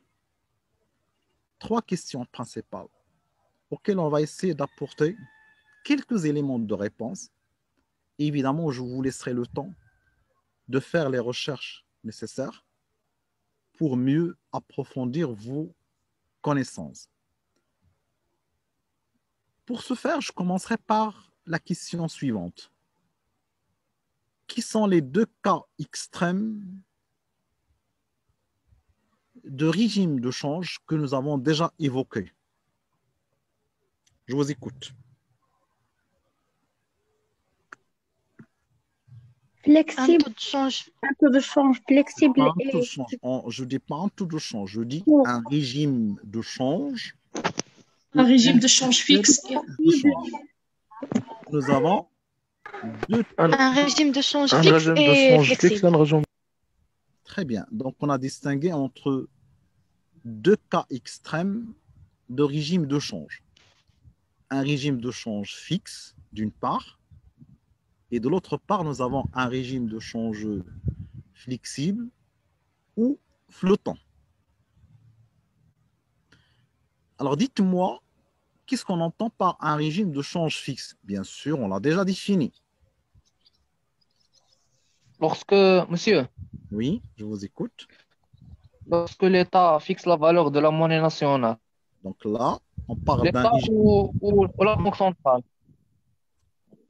Trois questions principales auxquelles on va essayer d'apporter quelques éléments de réponse. Et évidemment, je vous laisserai le temps de faire les recherches nécessaires pour mieux approfondir vos connaissances. Pour ce faire, je commencerai par la question suivante. Qui sont les deux cas extrêmes de régime de change que nous avons déjà évoqués? Je vous écoute. Flexible, taux de change. un taux de change flexible Un taux de et change. Je ne dis pas un taux de change, je dis court. un régime de change. Un régime de change fixe. De change. Nous avons deux. Un régime de change Un fixe régime de et change fixe, flexible. un régime. Très bien. Donc, on a distingué entre deux cas extrêmes de régime de change. Un régime de change fixe, d'une part, et de l'autre part, nous avons un régime de change flexible ou flottant. Alors, dites-moi, qu'est-ce qu'on entend par un régime de change fixe? Bien sûr, on l'a déjà défini. Monsieur, Oui, je vous écoute. lorsque l'État fixe la valeur de la monnaie nationale, Donc là, on parle d'un l'État régime, ou la Banque centrale,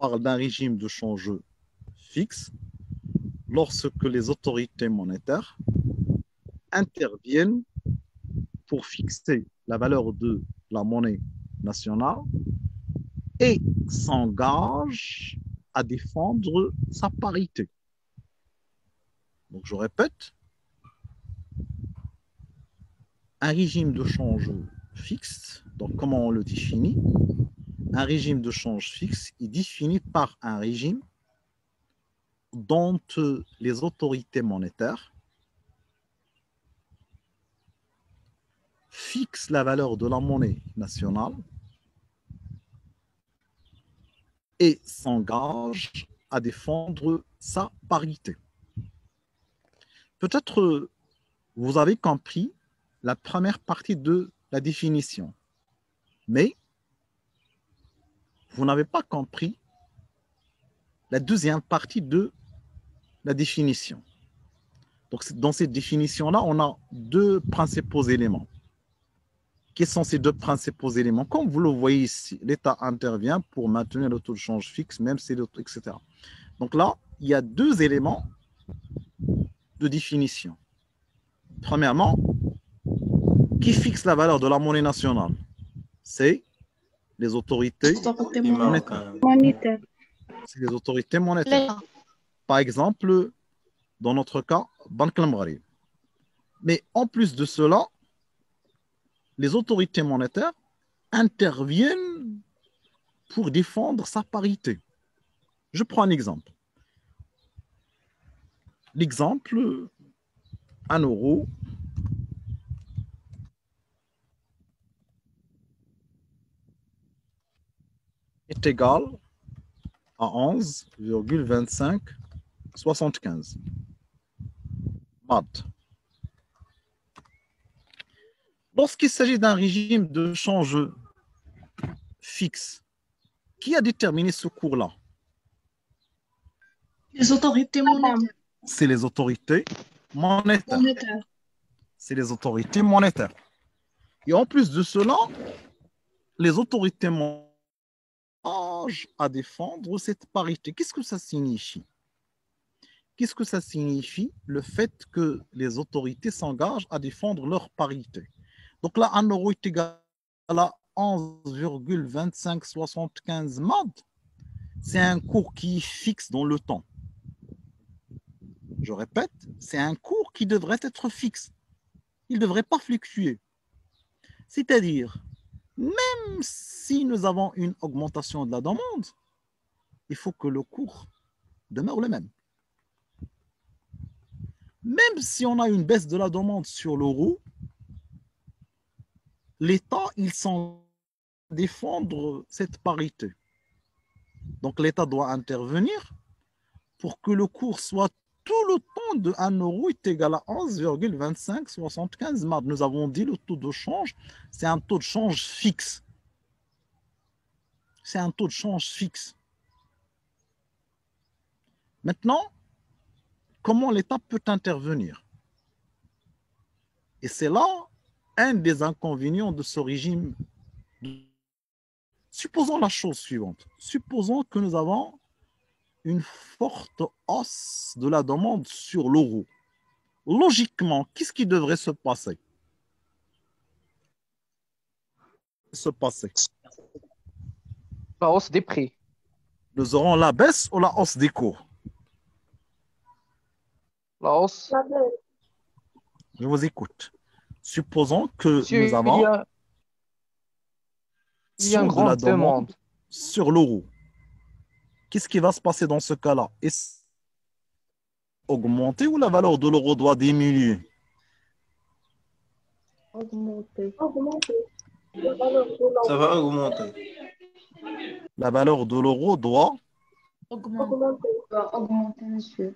de change fixe lorsque les autorités monétaires interviennent pour fixer la valeur de la monnaie nationale et s'engagent à défendre sa parité. Donc je répète, un régime de change fixe, donc comment on le définit? Un régime de change fixe est défini par un régime dont les autorités monétaires fixent la valeur de la monnaie nationale et s'engagent à défendre sa parité. Peut-être vous avez compris la première partie de la définition, mais vous n'avez pas compris la deuxième partie de la définition. Donc, dans cette définition-là, on a deux principaux éléments. Quels sont ces deux principaux éléments? Comme vous le voyez ici, l'État intervient pour maintenir le taux de change fixe, même si le taux, etc. Donc là, il y a deux éléments de définition. Premièrement, qui fixe la valeur de la monnaie nationale? C'est les autorités monétaires. monétaire. C'est les autorités monétaires. L'État. Par exemple, dans notre cas, Banque Al Maghrib. Mais en plus de cela, les autorités monétaires intervienne pour défendre sa parité. Je prends un exemple. L'exemple, 1 euro est égal à 11,2575. Maths. Lorsqu'il s'agit d'un régime de change fixe, qui a déterminé ce cours-là? Les autorités monétaires. C'est les autorités monétaires. C'est les autorités monétaires. Et en plus de cela, les autorités monétaires à défendre cette parité. Qu'est-ce que ça signifie? Qu'est-ce que ça signifie? Le fait que les autorités s'engagent à défendre leur parité. Donc là, 1 euro est égal à 11,2575 MAD. C'est un cours qui est fixe dans le temps. Je répète, c'est un cours qui devrait être fixe. Il ne devrait pas fluctuer. C'est-à-dire, même si nous avons une augmentation de la demande, il faut que le cours demeure le même. Même si on a une baisse de la demande sur l'euro, l'État, il s'en défendre cette parité. Donc l'État doit intervenir pour que le cours soit tout le temps de 1 euro est égal à 11,2575 MAD. Nous avons dit le taux de change, c'est un taux de change fixe. C'est un taux de change fixe. Maintenant, comment l'État peut intervenir? Et c'est là un des inconvénients de ce régime. Supposons la chose suivante. Supposons que nous avons une forte hausse de la demande sur l'euro. Logiquement, qu'est-ce qui devrait se passer? La hausse des prix. Nous aurons la baisse ou la hausse des cours? La hausse. Je vous écoute. Supposons que Monsieur, nous avons il y a une de la grande demande. sur l'euro. Qu'est-ce qui va se passer dans ce cas-là? Est-ce augmenter ou la valeur de l'euro doit diminuer? Augmenter. Ça va augmenter. La valeur de l'euro doit Augmenter. Augmenter, monsieur.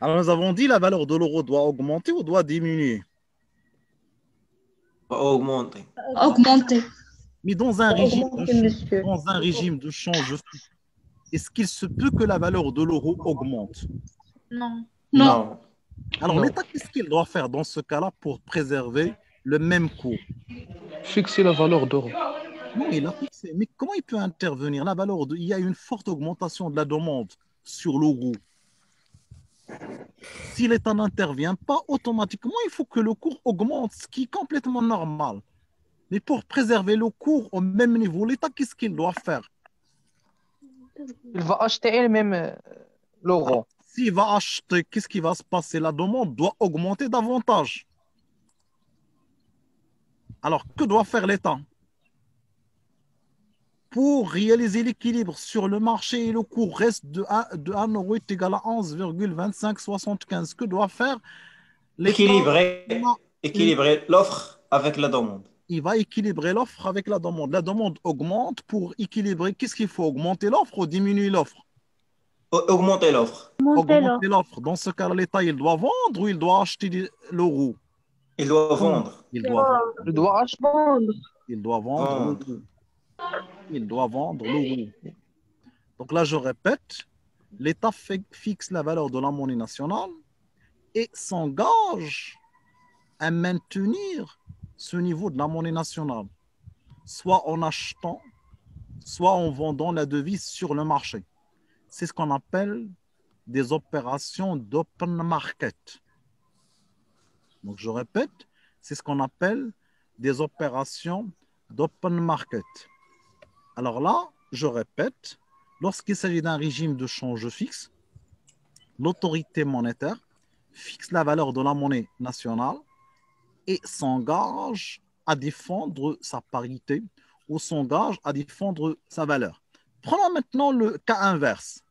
Alors, nous avons dit la valeur de l'euro doit augmenter ou doit diminuer. Va augmenter. Augmenter. Mais dans un régime Augmenter, monsieur. de change, est-ce qu'il se peut que la valeur de l'euro augmente? Non. Non. Alors, Non. l'État, qu'est-ce qu'il doit faire dans ce cas-là pour préserver le même cours? Fixer la valeur d'euro. Non, il a fixé. Mais comment il peut intervenir? Il y a une forte augmentation de la demande sur l'euro. Si l'État n'intervient pas, automatiquement, il faut que le cours augmente, ce qui est complètement normal. Mais pour préserver le cours au même niveau, l'État, qu'est-ce qu'il doit faire? Il va acheter elle-même l'euro. S'il va acheter, qu'est-ce qui va se passer? La demande doit augmenter davantage. Alors, que doit faire l'État? Pour réaliser l'équilibre sur le marché et le cours reste de 1 euro est égal à 11,2575. Que doit faire l'État? Équilibrer l'offre avec la demande. Il va équilibrer l'offre avec la demande. La demande augmente pour équilibrer. Qu'est-ce qu'il faut? Augmenter l'offre ou diminuer l'offre? Augmenter l'offre. Augmenter l'offre. Dans ce cas, l'État, il doit vendre ou il doit acheter l'euro? Il doit vendre. Il doit vendre. Il doit acheter. Il doit vendre l'euro. Il doit vendre l'euro. Donc là, je répète, l'État fixe la valeur de la monnaie nationale et s'engage à maintenir ce niveau de la monnaie nationale, soit en achetant soit en vendant la devise sur le marché. C'est ce qu'on appelle des opérations d'open market. Donc, je répète, c'est ce qu'on appelle des opérations d'open market. Alors là, je répète, lorsqu'il s'agit d'un régime de change fixe, l'autorité monétaire fixe la valeur de la monnaie nationale et s'engage à défendre sa parité ou s'engage à défendre sa valeur. Prenons maintenant le cas inverse.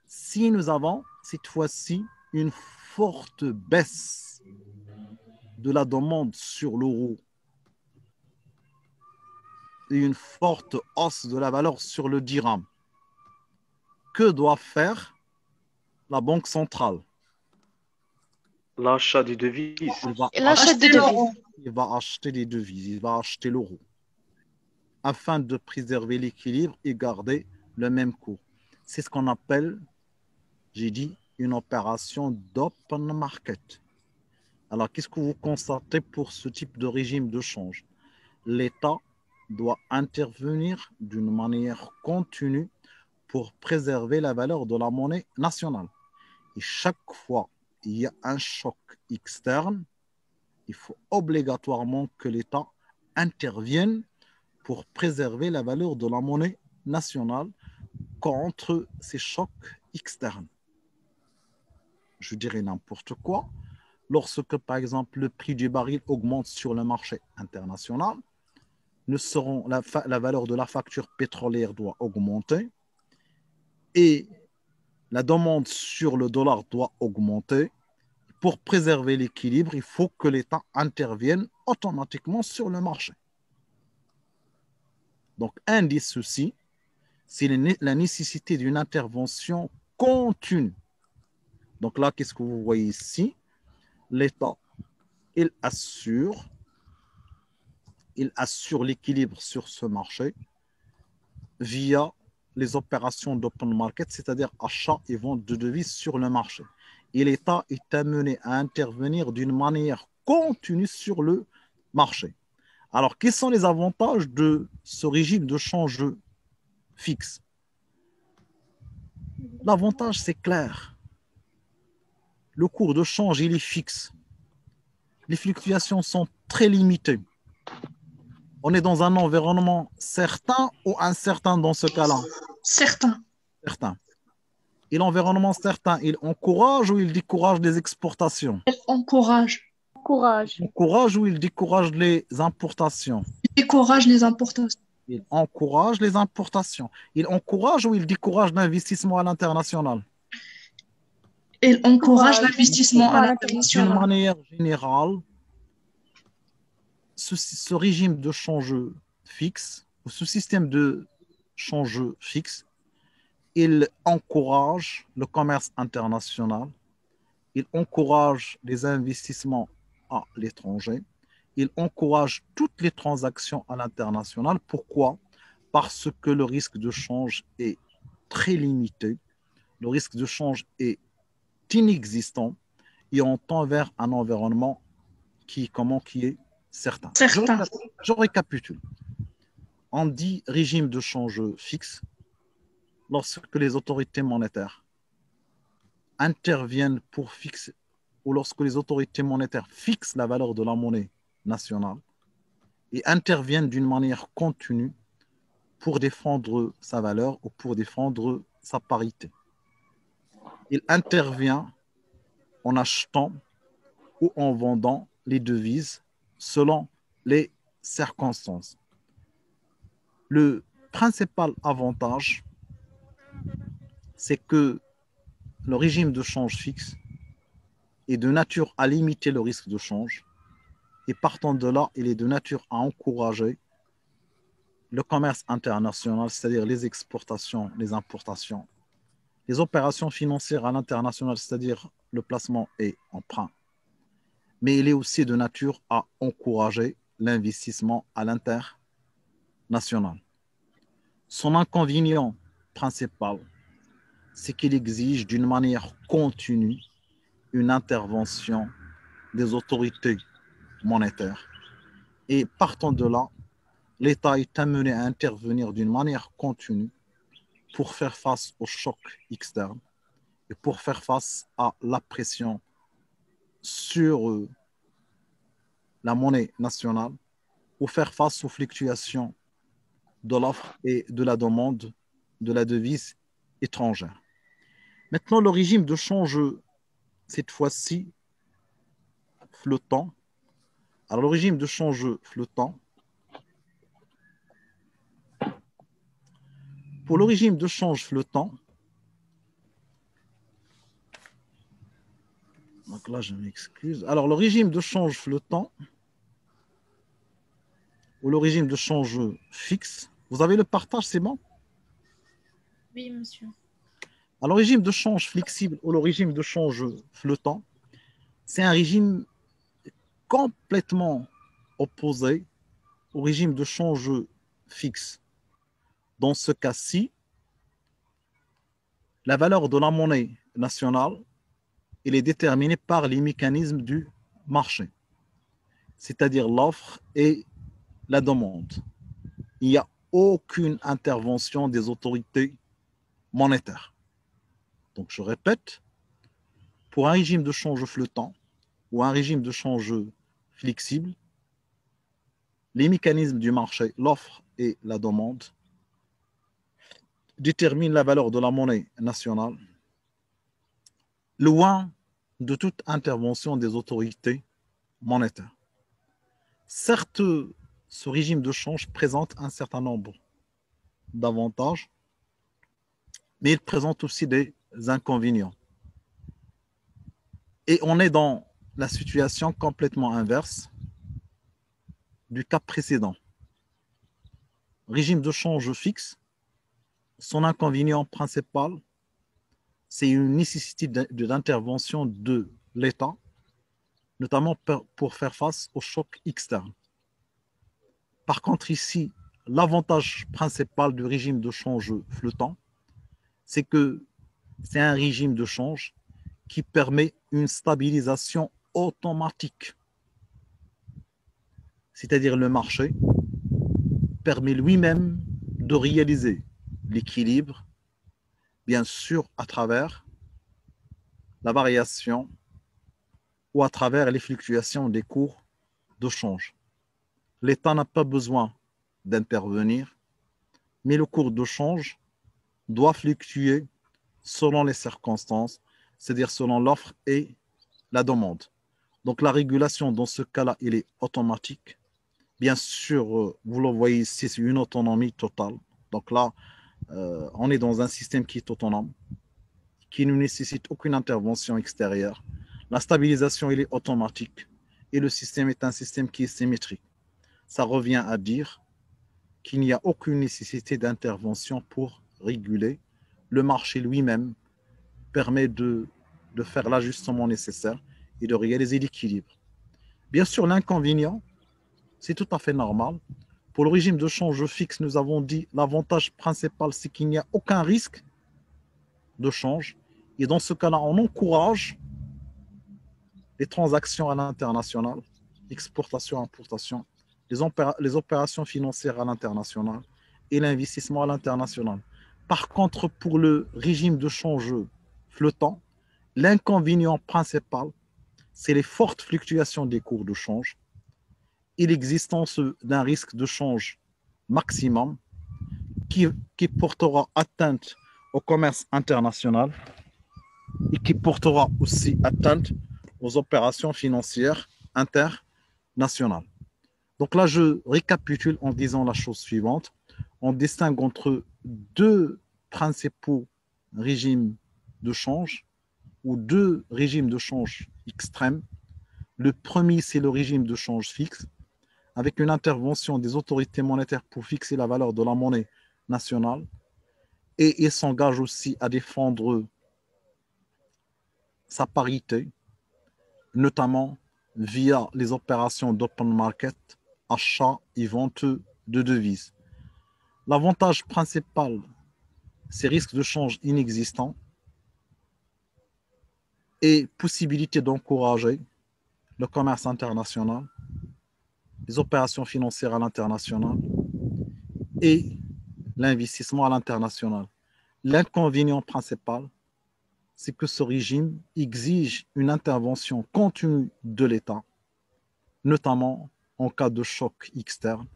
Si nous avons cette fois-ci une forte baisse de la demande sur l'euro et une forte hausse de la valeur sur le dirham, que doit faire la Banque centrale? L'achat des devises. Il achète des devises. Il va acheter des devises, il va acheter l'euro afin de préserver l'équilibre et garder le même cours. C'est ce qu'on appelle, j'ai dit, une opération d'open market. Alors, qu'est-ce que vous constatez pour ce type de régime de change? L'État doit intervenir d'une manière continue pour préserver la valeur de la monnaie nationale. Et chaque fois qu'il y a un choc externe, il faut obligatoirement que l'État intervienne pour préserver la valeur de la monnaie nationale contre ces chocs externes. Je dirais n'importe quoi. Lorsque, par exemple, le prix du baril augmente sur le marché international, la valeur de la facture pétrolière doit augmenter et la demande sur le dollar doit augmenter. Pour préserver l'équilibre, il faut que l'État intervienne automatiquement sur le marché. Donc, un des soucis, c'est la nécessité d'une intervention continue. Donc là, qu'est-ce que vous voyez ici? L'État, il assure l'équilibre sur ce marché via les opérations d'open market, c'est-à-dire achat et vente de devises sur le marché. Et l'État est amené à intervenir d'une manière continue sur le marché. Alors, quels sont les avantages de ce régime de change fixe? L'avantage, c'est clair. Le cours de change, il est fixe. Les fluctuations sont très limitées. On est dans un environnement certain ou incertain dans ce cas-là? Certain. Certain. Et l'environnement certain, il encourage ou il décourage les exportations? Encourage. Courage. Il encourage ou il décourage les importations? Décourage les importations. Il encourage les importations. Il encourage ou il décourage l'investissement à l'international? Il encourage l'investissement à D'une l'international. manière générale, ce régime de change fixe, ou ce système de change fixe, il encourage le commerce international, il encourage les investissements à l'étranger, il encourage toutes les transactions à l'international. Pourquoi? Parce que le risque de change est très limité, le risque de change est inexistant et on tend vers un environnement qui est certain. Je récapitule. On dit régime de change fixe lorsque les autorités monétaires interviennent pour fixer, ou lorsque les autorités monétaires fixent la valeur de la monnaie nationale et interviennent d'une manière continue pour défendre sa valeur ou pour défendre sa parité. Il intervient en achetant ou en vendant les devises selon les circonstances. Le principal avantage, c'est que le régime de change fixe est de nature à limiter le risque de change et partant de là, il est de nature à encourager le commerce international, c'est-à-dire les exportations, les importations, les opérations financières à l'international, c'est-à-dire le placement et emprunt. Mais il est aussi de nature à encourager l'investissement à l'international. Son inconvénient principal, c'est qu'il exige d'une manière continue une intervention des autorités monétaires. Et partant de là, l'État est amené à intervenir d'une manière continue pour faire face aux chocs externes et pour faire face à la pression sur la monnaie nationale, pour faire face aux fluctuations de l'offre et de la demande de la devise étrangère. Maintenant, le régime de change, cette fois-ci, flottant. Alors, le régime de change flottant, pour le régime de change flottant, donc là, je m'excuse. Alors, le régime de change flottant ou le régime de change fixe, vous avez le partage, c'est bon? Oui, monsieur. Alors, le régime de change flexible ou le régime de change flottant, c'est un régime complètement opposé au régime de change fixe. Dans ce cas-ci, la valeur de la monnaie nationale, elle est déterminée par les mécanismes du marché, c'est-à-dire l'offre et la demande. Il n'y a aucune intervention des autorités monétaires. Donc, je répète, pour un régime de change flottant ou un régime de change flexible, les mécanismes du marché, l'offre et la demande, déterminent la valeur de la monnaie nationale, loin de toute intervention des autorités monétaires. Certes, ce régime de change présente un certain nombre d'avantages, mais il présente aussi des inconvénients. Et on est dans la situation complètement inverse du cas précédent. Régime de change fixe, son inconvénient principal, c'est une nécessité d'intervention de l'État, notamment pour faire face aux chocs externes. Par contre, ici, l'avantage principal du régime de change flottant, c'est que c'est un régime de change qui permet une stabilisation automatique. C'est-à-dire le marché permet lui-même de réaliser l'équilibre, bien sûr à travers la variation ou à travers les fluctuations des cours de change. L'État n'a pas besoin d'intervenir, mais le cours de change doit fluctuer selon les circonstances, c'est-à-dire selon l'offre et la demande. Donc la régulation dans ce cas-là, elle est automatique. Bien sûr, vous le voyez ici, c'est une autonomie totale. Donc là, on est dans un système qui est autonome, qui ne nécessite aucune intervention extérieure. La stabilisation, elle est automatique et le système est un système qui est symétrique. Ça revient à dire qu'il n'y a aucune nécessité d'intervention pour réguler. Le marché lui-même permet de faire l'ajustement nécessaire et de réaliser l'équilibre. Bien sûr, l'inconvénient, c'est tout à fait normal. Pour le régime de change fixe, nous avons dit l'avantage principal, c'est qu'il n'y a aucun risque de change. Et dans ce cas-là, on encourage les transactions à l'international, exportation, importation, les opérations financières à l'international et l'investissement à l'international. Par contre, pour le régime de change flottant, l'inconvénient principal, c'est les fortes fluctuations des cours de change et l'existence d'un risque de change maximum qui portera atteinte au commerce international et qui portera aussi atteinte aux opérations financières internationales. Donc là, je récapitule en disant la chose suivante. On distingue entre deux principaux régimes de change ou deux régimes de change extrêmes. Le premier, c'est le régime de change fixe, avec une intervention des autorités monétaires pour fixer la valeur de la monnaie nationale. Et il s'engage aussi à défendre sa parité, notamment via les opérations d'open market, achat et vente de devises. L'avantage principal, c'est risque de change inexistant et possibilité d'encourager le commerce international, les opérations financières à l'international et l'investissement à l'international. L'inconvénient principal, c'est que ce régime exige une intervention continue de l'État, notamment en cas de choc externe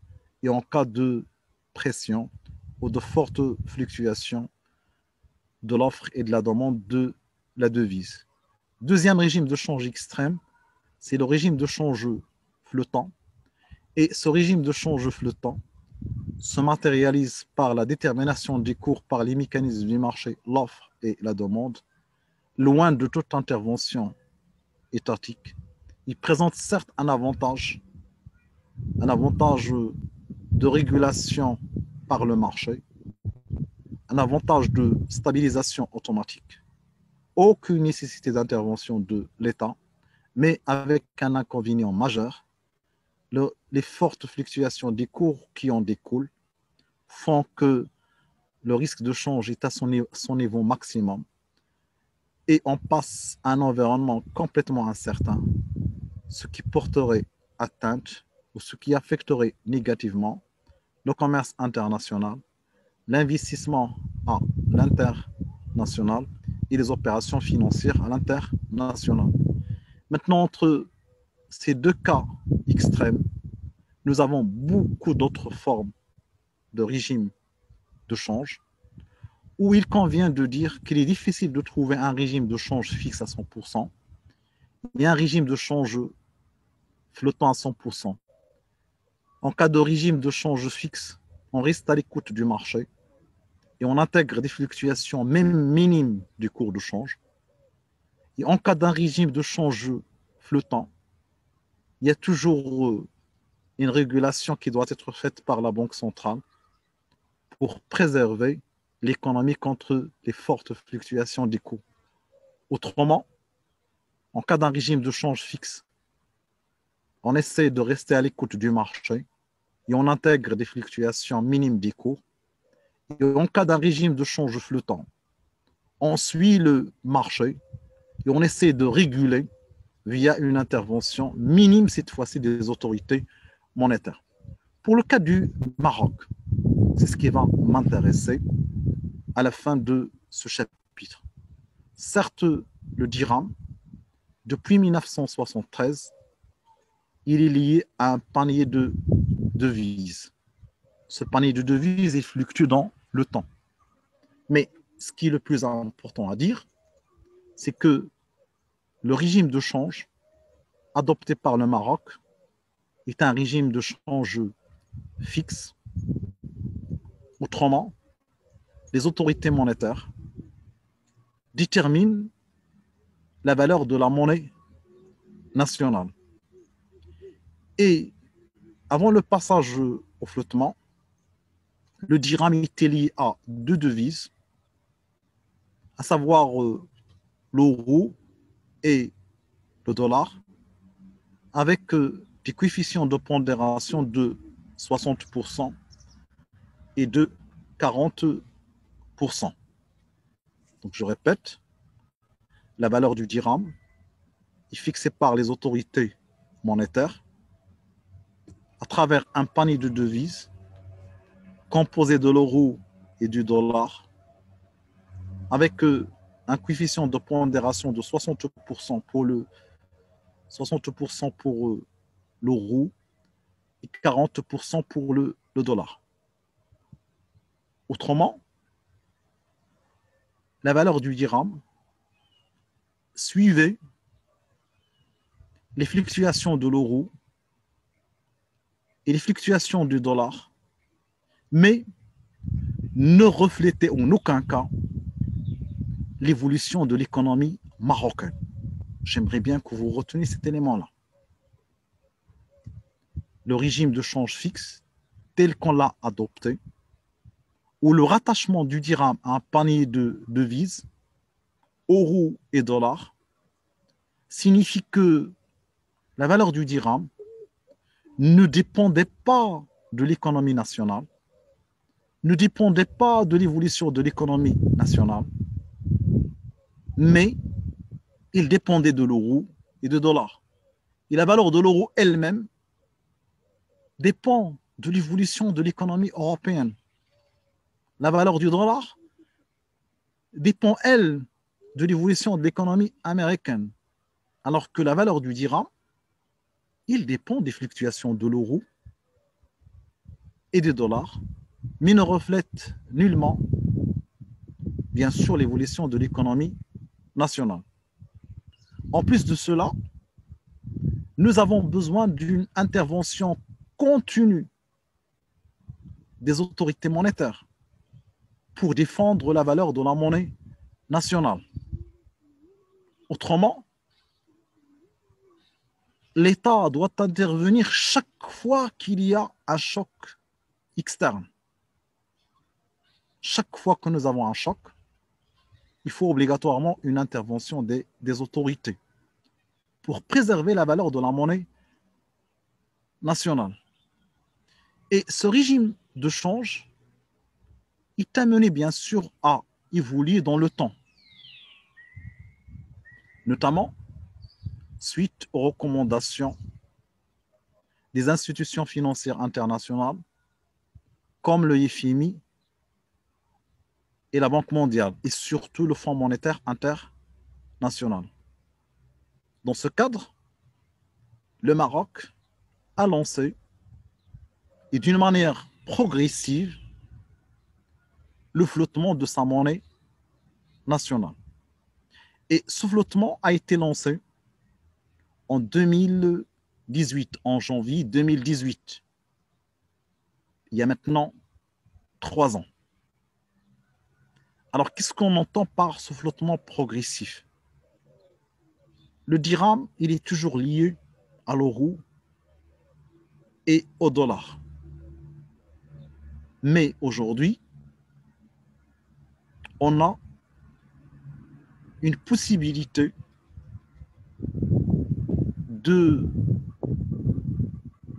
et en cas de pression ou de fortes fluctuations de l'offre et de la demande de la devise. Deuxième régime de change extrême, c'est le régime de change flottant. Et ce régime de change flottant se matérialise par la détermination des cours par les mécanismes du marché, l'offre et la demande, loin de toute intervention étatique. Il présente certes un avantage de régulation par le marché, un avantage de stabilisation automatique, aucune nécessité d'intervention de l'État, mais avec un inconvénient majeur. Les fortes fluctuations des cours qui en découlent font que le risque de change est à son niveau maximum et on passe à un environnement complètement incertain, ce qui porterait atteinte ou ce qui affecterait négativement le commerce international, l'investissement à l'international et les opérations financières à l'international. Maintenant, entre ces deux cas extrêmes, nous avons beaucoup d'autres formes de régime de change où il convient de dire qu'il est difficile de trouver un régime de change fixe à 100% et un régime de change flottant à 100%. En cas de régime de change fixe, on reste à l'écoute du marché et on intègre des fluctuations même minimes du cours de change. Et en cas d'un régime de change flottant, il y a toujours une régulation qui doit être faite par la Banque centrale pour préserver l'économie contre les fortes fluctuations des coûts. Autrement, en cas d'un régime de change fixe, on essaie de rester à l'écoute du marché et on intègre des fluctuations minimes des cours. Et en cas d'un régime de change flottant, on suit le marché et on essaie de réguler via une intervention minime, cette fois-ci, des autorités monétaires. Pour le cas du Maroc, c'est ce qui va m'intéresser à la fin de ce chapitre. Certes, le dirham, depuis 1973, il est lié à un panier de devises. Ce panier de devises, il fluctue dans le temps. Mais ce qui est le plus important à dire, c'est que le régime de change adopté par le Maroc est un régime de change fixe. Autrement, les autorités monétaires déterminent la valeur de la monnaie nationale. Et avant le passage au flottement, le dirham était lié à deux devises, à savoir l'euro et le dollar, avec des coefficients de pondération de 60% et de 40%. Donc je répète, la valeur du dirham est fixée par les autorités monétaires à travers un panier de devises composé de l'euro et du dollar, avec un coefficient de pondération de 60% pour l'euro et 40% pour le dollar. Autrement, la valeur du dirham suivait les fluctuations de l'euro et les fluctuations du dollar, mais ne reflétait en aucun cas l'évolution de l'économie marocaine. J'aimerais bien que vous reteniez cet élément-là. Le régime de change fixe, tel qu'on l'a adopté, où le rattachement du dirham à un panier de devises, euros et dollars, signifie que la valeur du dirham ne dépendait pas de l'économie nationale, ne dépendait pas de l'évolution de l'économie nationale, mais il dépendait de l'euro et de dollars. Et la valeur de l'euro elle-même dépend de l'évolution de l'économie européenne. La valeur du dollar dépend, elle, de l'évolution de l'économie américaine, alors que la valeur du dirham, il dépend des fluctuations de l'euro et des dollars, mais ne reflète nullement, bien sûr, l'évolution de l'économie nationale. En plus de cela, nous avons besoin d'une intervention continue des autorités monétaires pour défendre la valeur de la monnaie nationale. Autrement, l'État doit intervenir chaque fois qu'il y a un choc externe. Chaque fois que nous avons un choc, il faut obligatoirement une intervention des autorités pour préserver la valeur de la monnaie nationale. Et ce régime de change est amené bien sûr à évoluer dans le temps, notamment suite aux recommandations des institutions financières internationales comme le FMI et la Banque mondiale, et surtout le Fonds monétaire international. Dans ce cadre, le Maroc a lancé, et d'une manière progressive, le flottement de sa monnaie nationale. Et ce flottement a été lancé en 2018, en janvier 2018. Il y a maintenant 3 ans. Alors, qu'est-ce qu'on entend par ce flottement progressif? Le dirham, il est toujours lié à l'euro et au dollar. Mais aujourd'hui, on a une possibilité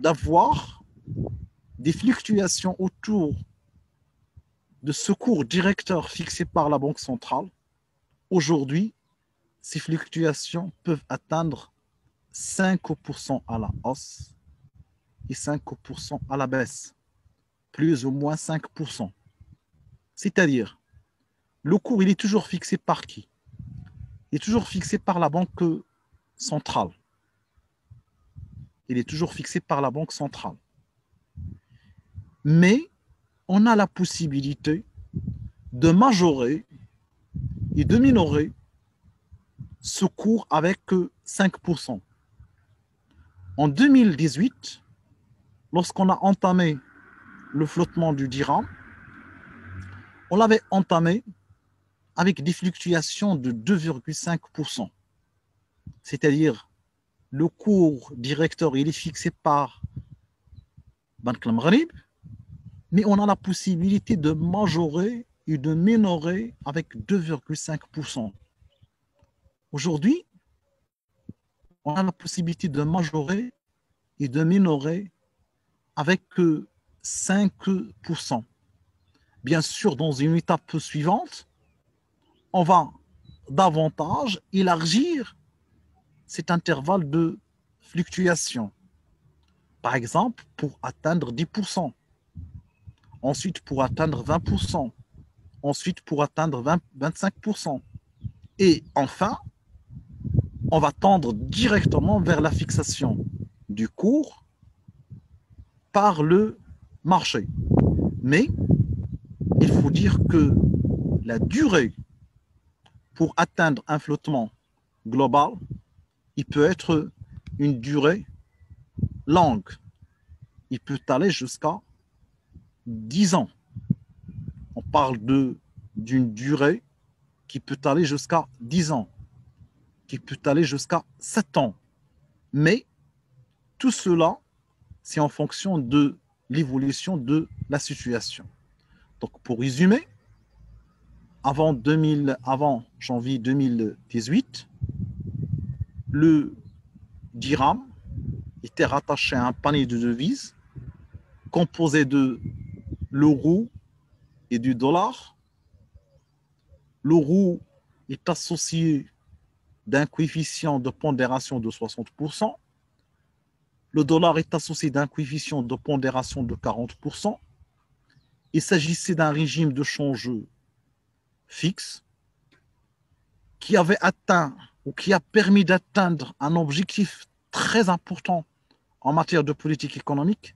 d'avoir des fluctuations autour de ce cours directeur fixé par la Banque centrale. Aujourd'hui, ces fluctuations peuvent atteindre 5% à la hausse et 5% à la baisse, plus ou moins 5%. C'est-à-dire, le cours, il est toujours fixé par qui? Il est toujours fixé par la Banque centrale. Il est toujours fixé par la Banque centrale. Mais on a la possibilité de majorer et de minorer ce cours avec 5%. En 2018, lorsqu'on a entamé le flottement du dirham, on l'avait entamé avec des fluctuations de 2,5%. C'est-à-dire, le cours directeur, il est fixé par Banque al-Maghrib, mais on a la possibilité de majorer et de minorer avec 2,5%. Aujourd'hui, on a la possibilité de majorer et de minorer avec 5%. Bien sûr, dans une étape suivante, on va davantage élargir cet intervalle de fluctuation. Par exemple, pour atteindre 10%, ensuite pour atteindre 20%, ensuite pour atteindre 25%. Et enfin, on va tendre directement vers la fixation du cours par le marché. Mais il faut dire que la durée pour atteindre un flottement global, il peut être une durée longue. Il peut aller jusqu'à 10 ans. On parle d'une durée qui peut aller jusqu'à 10 ans, qui peut aller jusqu'à 7 ans. Mais tout cela, c'est en fonction de l'évolution de la situation. Donc, pour résumer, avant janvier 2018, le dirham était rattaché à un panier de devises composé de l'euro et du dollar. L'euro est associé d'un coefficient de pondération de 60%. le dollar est associé d'un coefficient de pondération de 40%. Il s'agissait d'un régime de change fixe qui avait atteint ou qui a permis d'atteindre un objectif très important en matière de politique économique.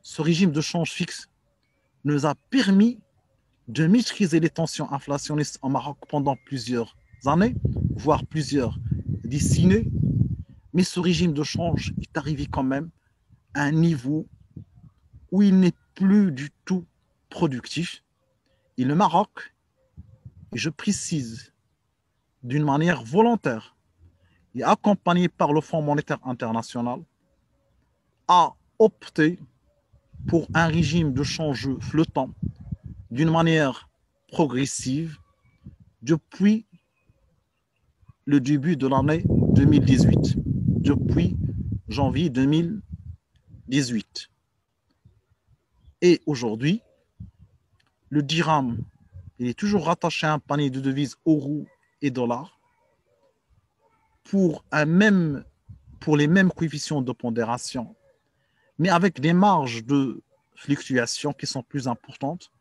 Ce régime de change fixe nous a permis de maîtriser les tensions inflationnistes en Maroc pendant plusieurs années, voire plusieurs décennies. Mais ce régime de change est arrivé quand même à un niveau où il n'est plus du tout productif. Et le Maroc, et je précise d'une manière volontaire et accompagné par le Fonds monétaire international, a opté pour un régime de change flottant d'une manière progressive depuis le début de l'année 2018, depuis janvier 2018. Et aujourd'hui, le dirham, il est toujours rattaché à un panier de devises euros et dollars pour les mêmes coefficients de pondération, mais avec des marges de fluctuation qui sont plus importantes.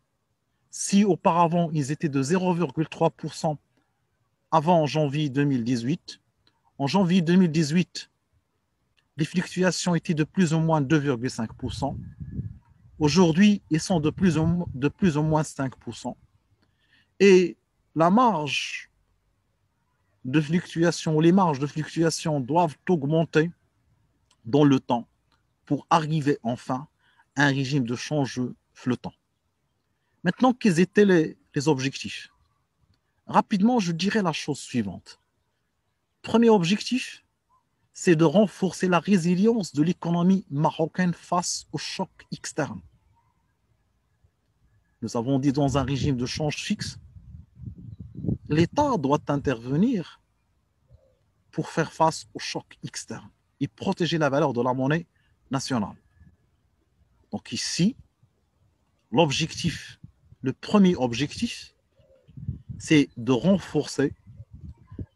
Si auparavant, ils étaient de 0,3% avant janvier 2018, en janvier 2018, les fluctuations étaient de plus ou moins 2,5%. Aujourd'hui, ils sont de plus ou moins 5%. Et la marge de fluctuation, les marges de fluctuation doivent augmenter dans le temps pour arriver enfin à un régime de change flottant. Maintenant, quels étaient les objectifs? Rapidement, je dirais la chose suivante. Premier objectif, c'est de renforcer la résilience de l'économie marocaine face aux chocs externes. Nous avons dit dans un régime de change fixe, l'État doit intervenir pour faire face aux chocs externes et protéger la valeur de la monnaie nationale. Donc ici, l'objectif, le premier objectif, c'est de renforcer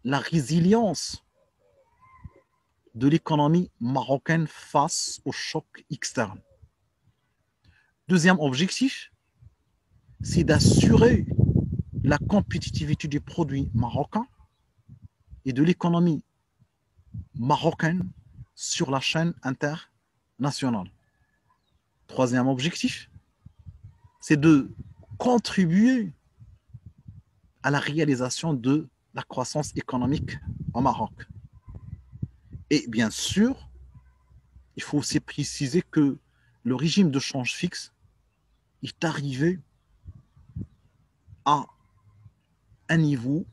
la résilience de l'économie marocaine face aux chocs externes. Deuxième objectif, c'est d'assurer la compétitivité des produits marocains et de l'économie marocaine sur la chaîne internationale. Troisième objectif, c'est de contribuer à la réalisation de la croissance économique au Maroc. Et bien sûr, il faut aussi préciser que le régime de change fixe est arrivé à un niveau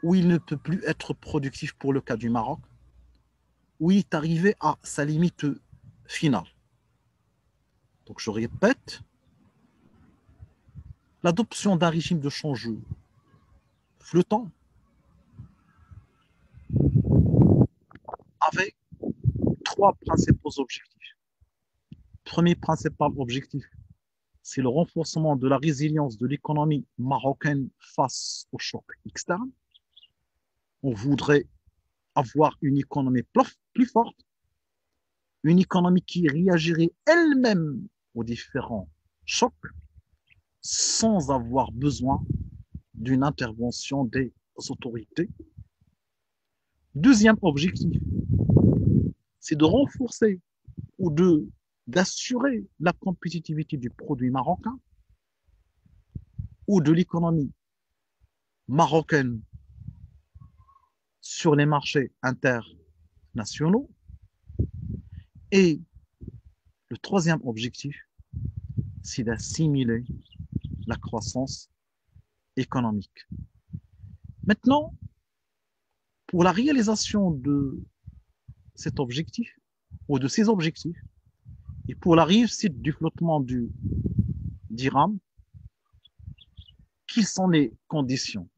où il ne peut plus être productif pour le cas du Maroc, où il est arrivé à sa limite finale. Donc je répète, l'adoption d'un régime de change flottant avait trois principaux objectifs. Premier principal objectif, c'est le renforcement de la résilience de l'économie marocaine face aux chocs externes. On voudrait avoir une économie plus forte, une économie qui réagirait elle-même aux différents chocs sans avoir besoin d'une intervention des autorités. Deuxième objectif, c'est de renforcer ou d'assurer la compétitivité du produit marocain ou de l'économie marocaine sur les marchés internationaux. Et le troisième objectif, c'est d'assimiler la croissance économique. Maintenant, pour la réalisation de cet objectif, ou de ces objectifs, et pour la réussite du flottement du dirham, quelles sont les conditions?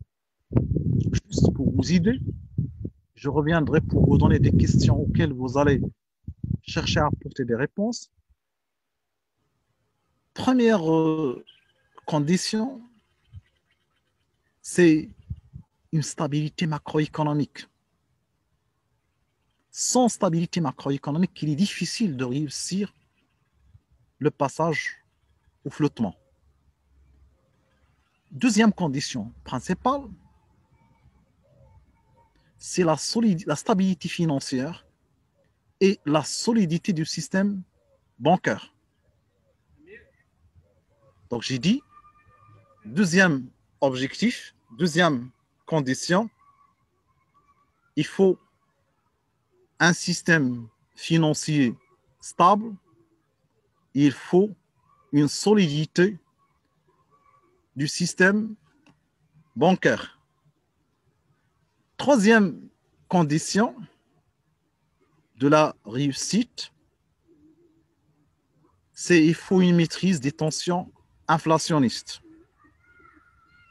Juste pour vous aider, je reviendrai pour vous donner des questions auxquelles vous allez chercher à apporter des réponses. Première condition, c'est une stabilité macroéconomique. sans stabilité macroéconomique, il est difficile de réussir le passage au flottement. Deuxième condition principale, c'est la stabilité financière et la solidité du système bancaire. Donc j'ai dit, deuxième objectif, deuxième condition, il faut un système financier stable, il faut une solidité du système bancaire. Troisième condition de la réussite, c'est qu'il faut une maîtrise des tensions inflationnistes.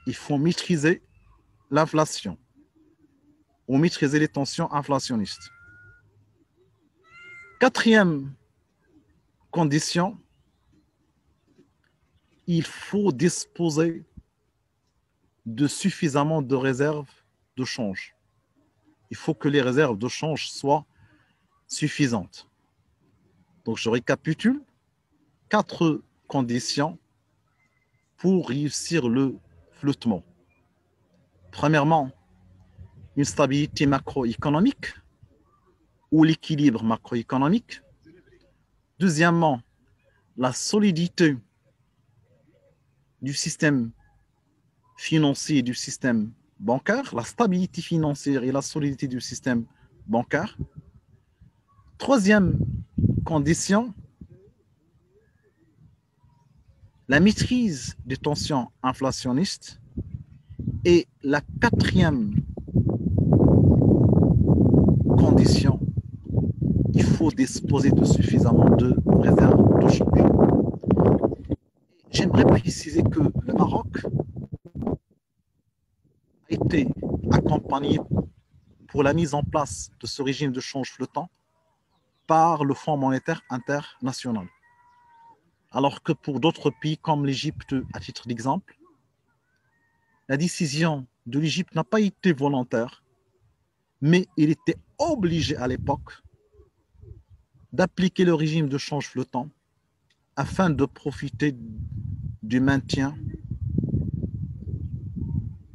Il faut maîtriser l'inflation ou maîtriser les tensions inflationnistes. Quatrième condition, il faut disposer de suffisamment de réserves de change. Il faut que les réserves de change soient suffisantes. Donc, je récapitule. 4 conditions pour réussir le flottement. Premièrement, une stabilité macroéconomique ou l'équilibre macroéconomique. Deuxièmement, la solidité du système financier et du système bancaire, la stabilité financière et la solidité du système bancaire. Troisième condition, la maîtrise des tensions inflationnistes. Et la quatrième condition, il faut disposer de suffisamment de réserves de change. J'aimerais préciser que le Maroc a été accompagné pour la mise en place de ce régime de change flottant par le Fonds monétaire international. Alors que pour d'autres pays comme l'Égypte, à titre d'exemple, la décision de l'Égypte n'a pas été volontaire, mais il était obligé à l'époque d'appliquer le régime de change flottant afin de profiter du maintien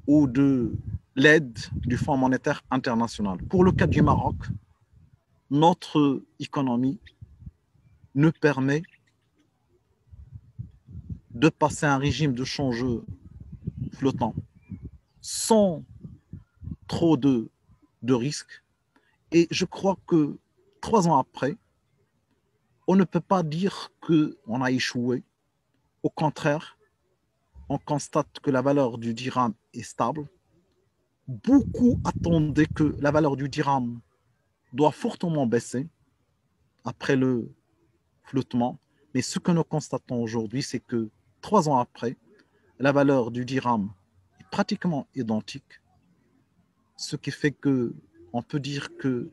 ou de l'aide du Fonds monétaire international. Pour le cas du Maroc, notre économie nous permet de passer à un régime de change flottant sans trop de risques. Et je crois que 3 ans après, on ne peut pas dire qu'on a échoué. Au contraire, on constate que la valeur du dirham est stable. Beaucoup attendaient que la valeur du dirham doit fortement baisser après le flottement. Mais ce que nous constatons aujourd'hui, c'est que 3 ans après, la valeur du dirham est pratiquement identique. Ce qui fait qu'on peut dire que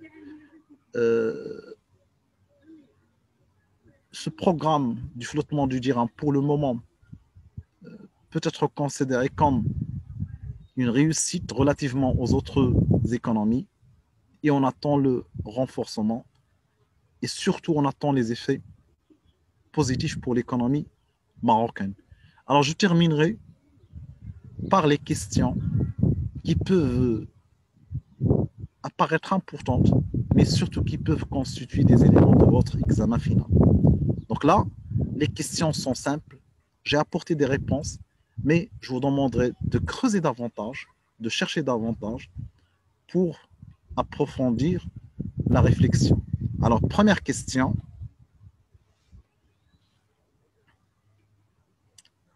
ce programme du flottement du dirham, pour le moment, peut être considéré comme une réussite relativement aux autres économies, et on attend le renforcement et surtout on attend les effets positifs pour l'économie marocaine. Alors je terminerai par les questions qui peuvent apparaître importantes, mais surtout qui peuvent constituer des éléments de votre examen final. Donc là, les questions sont simples, j'ai apporté des réponses, mais je vous demanderai de creuser davantage, de chercher davantage pour approfondir la réflexion. Alors, première question.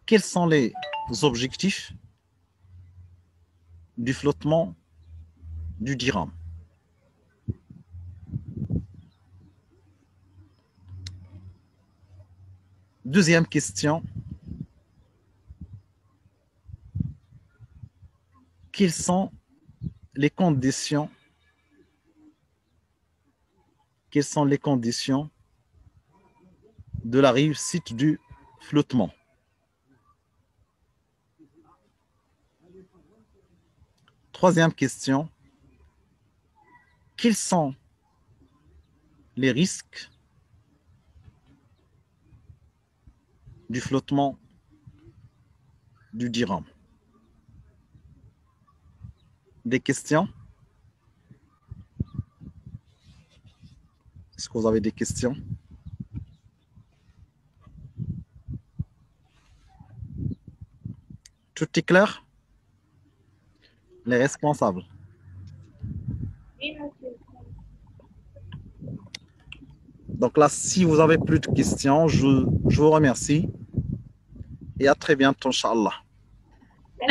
Quels sont les objectifs du flottement du dirham? Deuxième question. Quelles sont les conditions de la réussite du flottement? Troisième question. Quelles sont les risques du flottement du dirham. Des questions? Est-ce que vous avez des questions? Tout est clair? Les responsables. Donc là, si vous avez plus de questions, je vous remercie et à très bientôt, Inch'Allah.